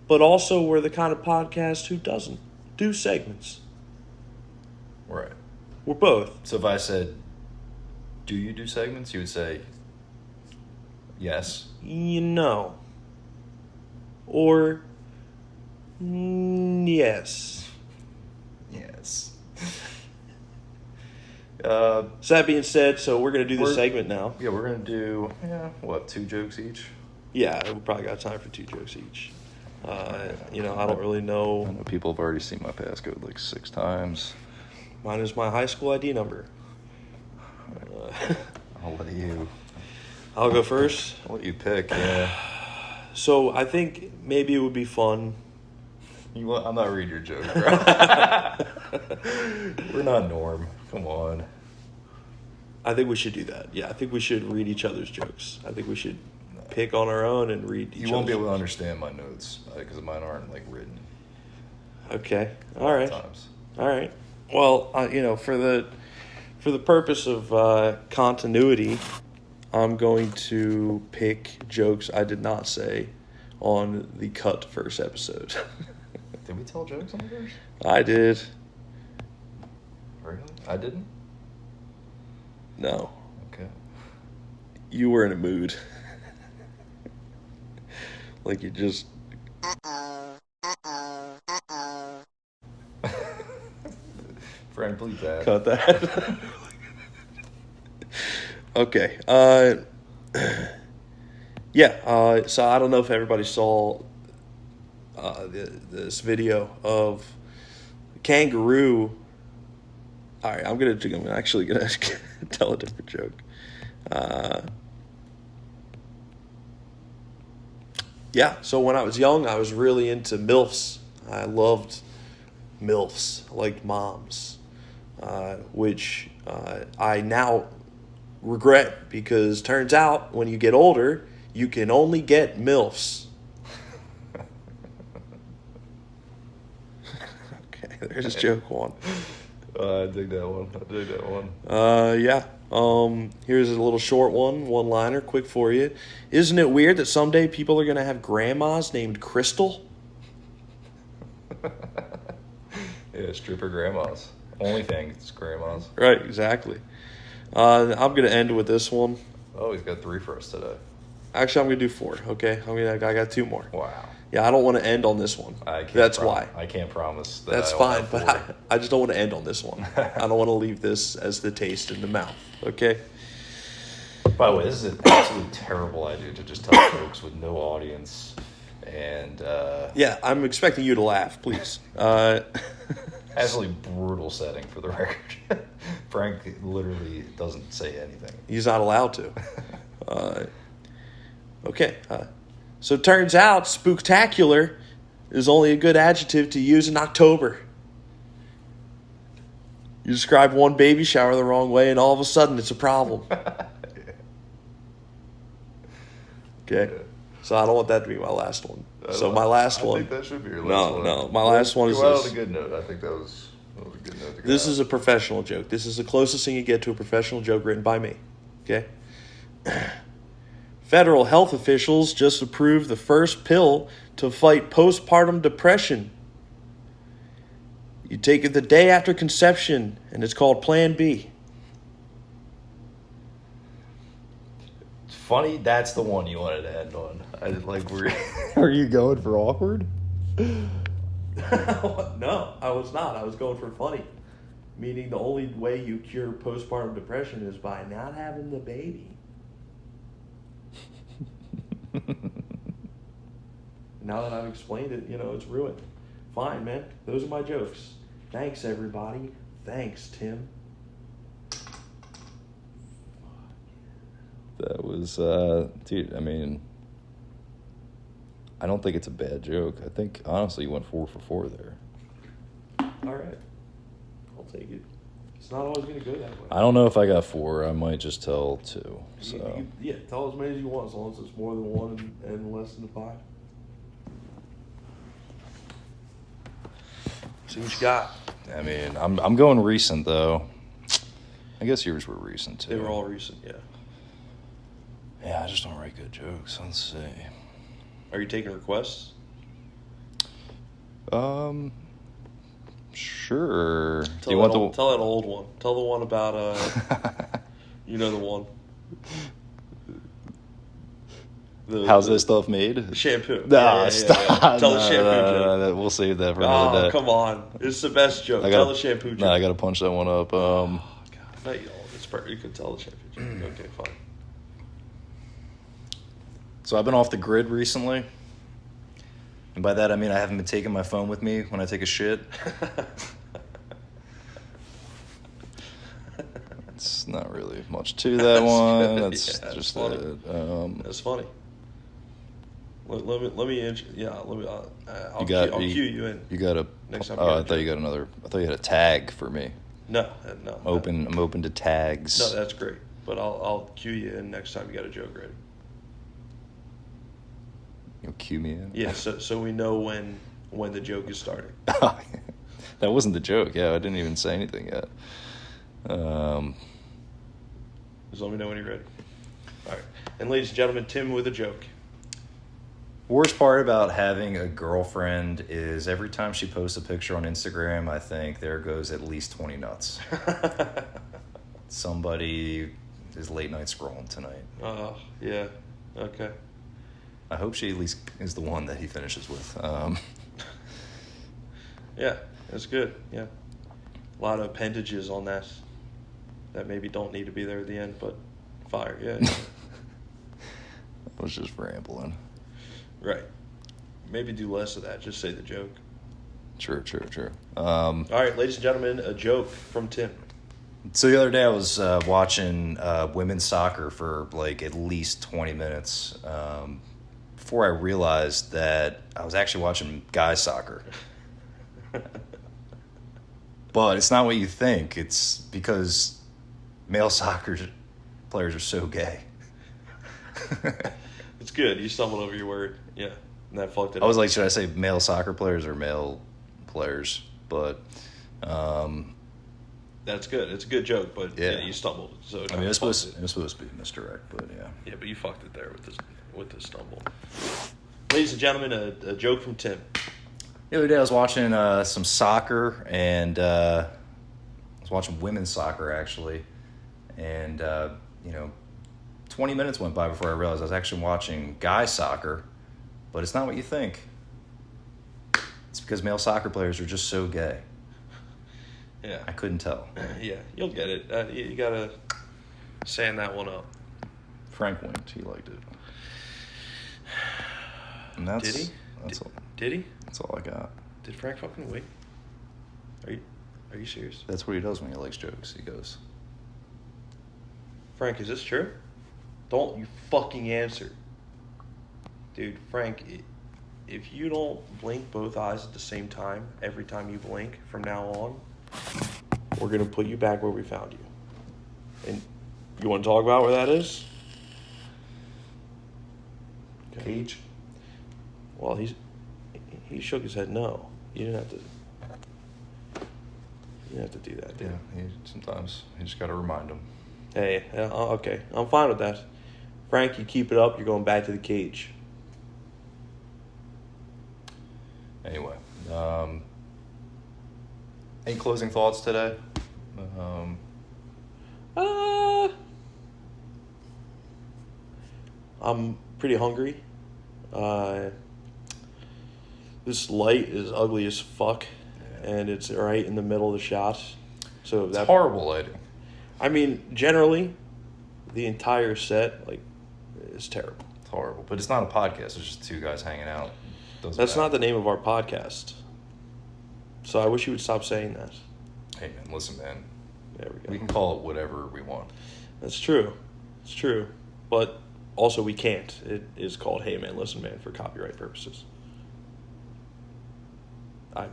but also we're the kind of podcast who doesn't do segments. Right. We're both. So if I said, do you do segments? You would say, yes. You know. Or, yes. Yes. So that being said, so we're going to do the segment now. Yeah, we're going to do, 2 jokes each? Yeah, we probably got time for 2 jokes each. I don't really know. I know people have already seen my passcode like 6 times. Mine is my high school ID number. I'll let you. I'll go first. I'll let you pick, yeah. So I think maybe it would be fun. I'm not reading your joke, bro. We're not Norm. Come on. I think we should do that. Yeah, I think we should read each other's jokes. I think we should pick on our own and read each other's. You won't be able to understand my notes because mine aren't like written. Okay. All right. Times. All right. Well, for the purpose of continuity, I'm going to pick jokes I did not say on the cut first episode. Did we tell jokes on the first? I did. Really? I didn't? No. Okay. You were in a mood. Like you just... Frank, bleep that. Cut that. Okay. So I don't know if everybody saw this video of kangaroo. All right, I'm actually gonna tell a different joke. So when I was young, I was really into MILFs. I loved MILFs, I liked moms, which I now regret because turns out when you get older, you can only get MILFs. Okay, there's joke one. I dig that one. Here's a little short one-liner, quick for you. Isn't it weird that someday people are going to have grandmas named Crystal? Yeah, stripper grandmas. Only thing, it's grandmas. Right, exactly. I'm going to end with this one. Oh, he's got 3 for us today. Actually, I'm going to do 4, okay? I got 2 more. Wow. Yeah, I don't want to end on this one. That's why. I can't promise that. That's fine, but I just don't want to end on this one. I don't want to leave this as the taste in the mouth, okay? By the way, this is an absolutely terrible idea to just tell jokes with no audience. And yeah, I'm expecting you to laugh, please. Absolutely brutal setting for the record. Frank literally doesn't say anything. He's not allowed to. Okay. So it turns out spooktacular is only a good adjective to use in October. You describe one baby shower the wrong way, and all of a sudden it's a problem. Okay. So I don't want that to be my last one. So my last one. I think that should be your last one. No. My last one is Go out this. on a good note. I think that was a good note to go This out. is a professional joke. This is the closest thing you get to a professional joke written by me. Okay? Federal health officials just approved the first pill to fight postpartum depression. You take it the day after conception, and it's called Plan B. Funny, that's the one you wanted to end on. I did like. Are you going for awkward? No, I was not. I was going for funny. Meaning the only way you cure postpartum depression is by not having the baby. Now that I've explained it, it's ruined. Fine, man. Those are my jokes. Thanks, everybody. Thanks, Tim. That was, dude, I mean, I don't think it's a bad joke. I think, honestly, you went 4 for 4 there. All right. I'll take it. It's not always going to go that way. I don't know if I got 4. I might just tell 2. So Yeah, tell as many as you want, as long as it's more than 1 and less than 5. See what you got. I mean, I'm going recent though. I guess yours were recent too. They were all recent, yeah. Yeah, I just don't write good jokes. Let's see. Are you taking requests? Sure. Tell Do you want tell that old one. Tell the one about you know the one. How's this stuff made? Shampoo. Nah, Yeah. stop. Tell the shampoo joke. No, we'll save that for another day. Oh, come on. It's the best joke. Tell the shampoo joke. No, I gotta punch that one up. Oh, God. No, it's perfect. You could tell the shampoo joke. Okay, fine. So I've been off the grid recently. And by that I mean I haven't been taking my phone with me when I take a shit. It's not really much to that one. That's just funny. it. That's funny. Let me. I'll cue you in. You got a. Next time. Oh, I thought you got another. I thought you had a tag for me. No. I'm open to tags. No, that's great. But I'll cue you in next time you got a joke ready. You'll cue me in. Yeah, so we know when the joke is starting. That wasn't the joke. Yeah, I didn't even say anything yet. Just let me know when you're ready. All right. And ladies and gentlemen, Tim with a joke. Worst part about having a girlfriend is every time she posts a picture on Instagram, I think there goes at least 20 nuts. Somebody is late night scrolling tonight. Yeah. Okay. I hope she at least is the one that he finishes with. Yeah, that's good. Yeah. A lot of appendages on that maybe don't need to be there at the end, but fire. Yeah. I was just rambling. Right. Maybe do less of that. Just say the joke. True. All right, ladies and gentlemen, a joke from Tim. So the other day I was watching women's soccer for like at least 20 minutes before I realized that I was actually watching guys soccer. But it's not what you think. It's because male soccer players are so gay. It's good. You stumbled over your word. Yeah. And that fucked it up. I was like, should I say male soccer players or male players? But that's good. It's a good joke, but yeah, you stumbled. So I mean, it was supposed to be misdirect, but yeah. Yeah, but you fucked it there with this stumble. Ladies and gentlemen, a joke from Tim. The other day I was watching some soccer, and I was watching women's soccer actually, and 20 minutes went by before I realized I was actually watching guys soccer, but it's not what you think. It's because male soccer players are just so gay. Yeah. I couldn't tell. Yeah, you'll get it. You gotta sand that one up. Frank winked. He liked it. And that's, Did he? That's all. Did he? That's all I got. Did Frank fucking wait? Are you serious? That's what he does when he likes jokes. He goes, Frank, is this true? Don't you fucking answer. Dude, Frank, if you don't blink both eyes at the same time every time you blink from now on, we're going to put you back where we found you. And you want to talk about where that is? Okay. Cage? Well, he shook his head no. You didn't have to do that, dude. Yeah, sometimes you just got to remind him. Hey, okay. I'm fine with that. Frank, you keep it up, you're going back to the cage. Anyway, any closing thoughts today? I'm pretty hungry. This light is ugly as fuck, and it's right in the middle of the shot. So It's horrible lighting. I mean, generally, the entire set is terrible. It's horrible, but it's not a podcast. It's just two guys hanging out. That's not the name of our podcast. So I wish you would stop saying that. Hey man, listen, man. There we go. We can call it whatever we want. That's true. It's true. But also we can't. It is called Hey Man, Listen Man for copyright purposes. I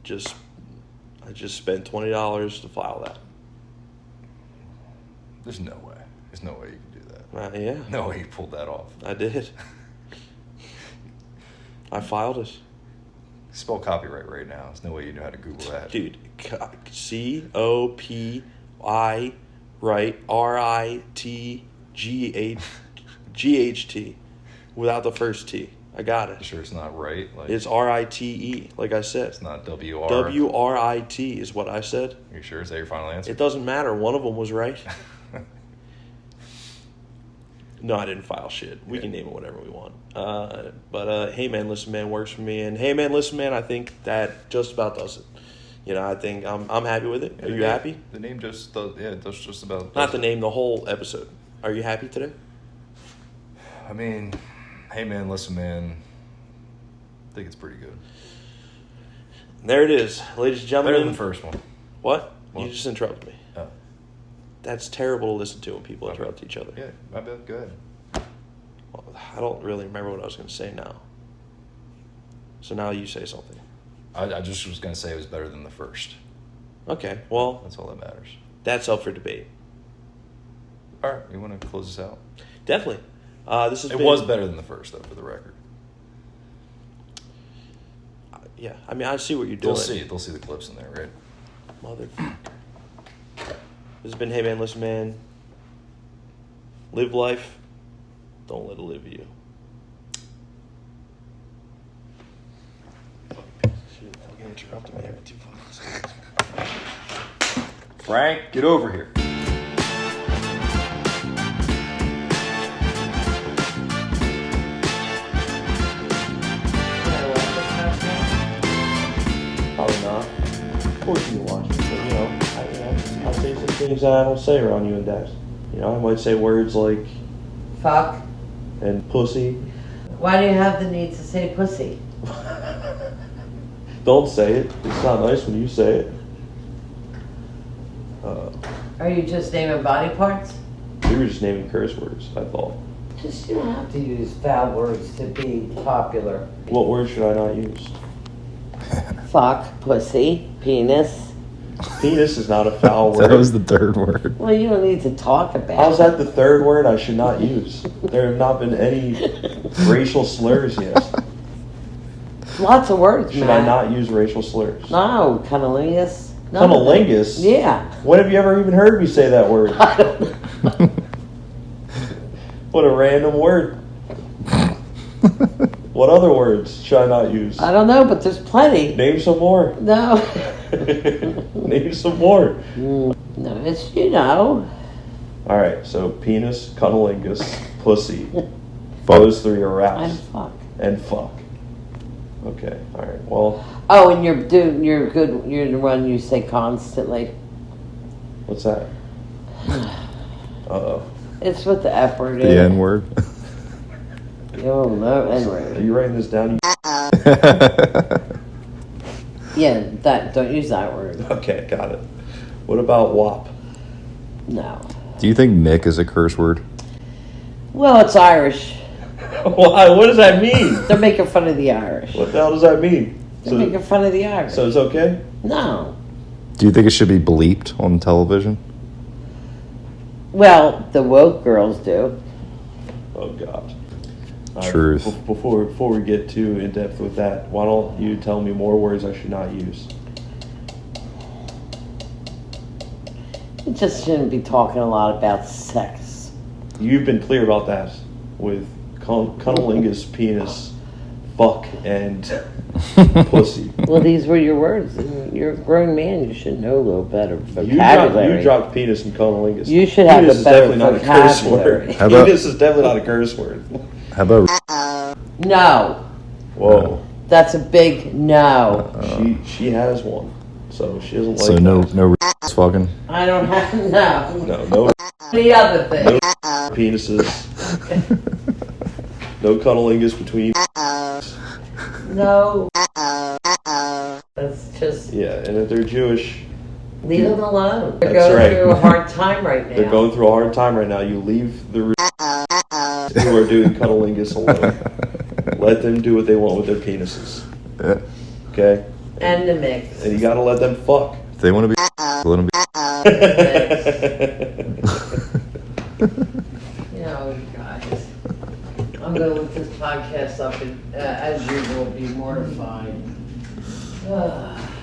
just spent $20 to file that. There's no way. There's no way you can do that. Yeah. No way you pulled that off. I did. I filed it. Spell copyright right now. There's no way you know how to Google that. Dude, COPI, right, RITGHT, without the first T. I got it. You sure it's not right? Like, It's RITE, like I said. it's not WR. WRIT is what I said. You sure? Is that your final answer? It doesn't matter. One of them was right. No, I didn't file shit. We can name it whatever we want. But Hey Man, Listen Man works for me. And Hey Man, Listen Man, I think that just about does it. You know, I think I'm happy with it. Are you happy? The name just does, it does just about. Not the name, the whole episode. Are you happy today? I mean, Hey Man, Listen Man, I think it's pretty good. There it is, ladies and gentlemen. Better than the first one. What? You just interrupted me. Oh. That's terrible to listen to when people interrupt each other. Yeah, my bad. Go ahead. Well, I don't really remember what I was going to say now. So now you say something. I just was going to say it was better than the first. Okay, well, That's all that matters. that's up for debate. All right, you want to close this out? Definitely. This has It been, was better than the first, though, for the record. Yeah, I mean, I see what you're doing. They'll see the clips in there, right? Motherfucker. This has been Hey Man, Listen Man. Live life. Don't let it live you. Shit, fucking interrupting me every 2 fucking seconds. Frank, get over here. Probably not. Of course you can watch it, but I say some things that I don't say around you and Dad. You know, I might say words like Fuck. and pussy. Why do you have the need to say pussy? Don't say it. It's not nice when you say it. Are you just naming body parts? We were just naming curse words, I thought. Just, you don't have to use foul words to be popular. What word should I not use? Fuck, pussy, penis. Penis is not a foul word. That was the third word. Well, you don't need to talk about How's it. that the third word I should not use? There have not been any racial slurs yet. Lots of words, Should man. I not use racial slurs? No, cunnilingus. Cunnilingus? Yeah. When have you ever even heard me say that word? I don't know. What a random word. What other words should I not use? I don't know, but there's plenty. Name some more. No. Name some more. No, it's, you know. All right, so penis, cunnilingus, pussy. Those three are And wraps. fuck. And fuck. Okay, all right. Well, Oh, and you're the one you say constantly. what's that? Uh-oh. It's what the F word is. The N word. Oh, no, N Are word. you writing this down? Yeah, don't use that word. Okay, got it. What about WAP? No. Do you think Nick is a curse word? Well, it's Irish. Why? What does that mean? They're making fun of the Irish. What the hell does that mean? They're making fun of the Irish. So it's okay? No. Do you think it should be bleeped on television? Well, the woke girls do. Oh, God. All right, Truth. Before we get too in depth with that, why don't you tell me more words I should not use? You just shouldn't be talking a lot about sex. You've been clear about that with cunnilingus, penis, fuck, and pussy. Well, these were your words. You're a grown man. You should know a little better You vocabulary. dropped penis and cunnilingus. You should have penis a is better definitely not a curse vocabulary. word. How about- Penis is definitely not a curse word. How about No. Whoa. That's a big no. She has one, so she doesn't like so that. no fucking? I don't have no. No The other thing. penises. No cunnilingus between. No. That's just Yeah, and if they're Jewish, leave them alone. They're That's going right. through a hard time right now. they're going through a hard time right now. You leave the who are doing cunnilingus alone. Let them do what they want with their penises. Yeah. Okay? And the mix. And you gotta let them fuck. If they want to be, let them be. You know, you guys. I'm going to look this podcast up and, as usual, be mortified. Ugh.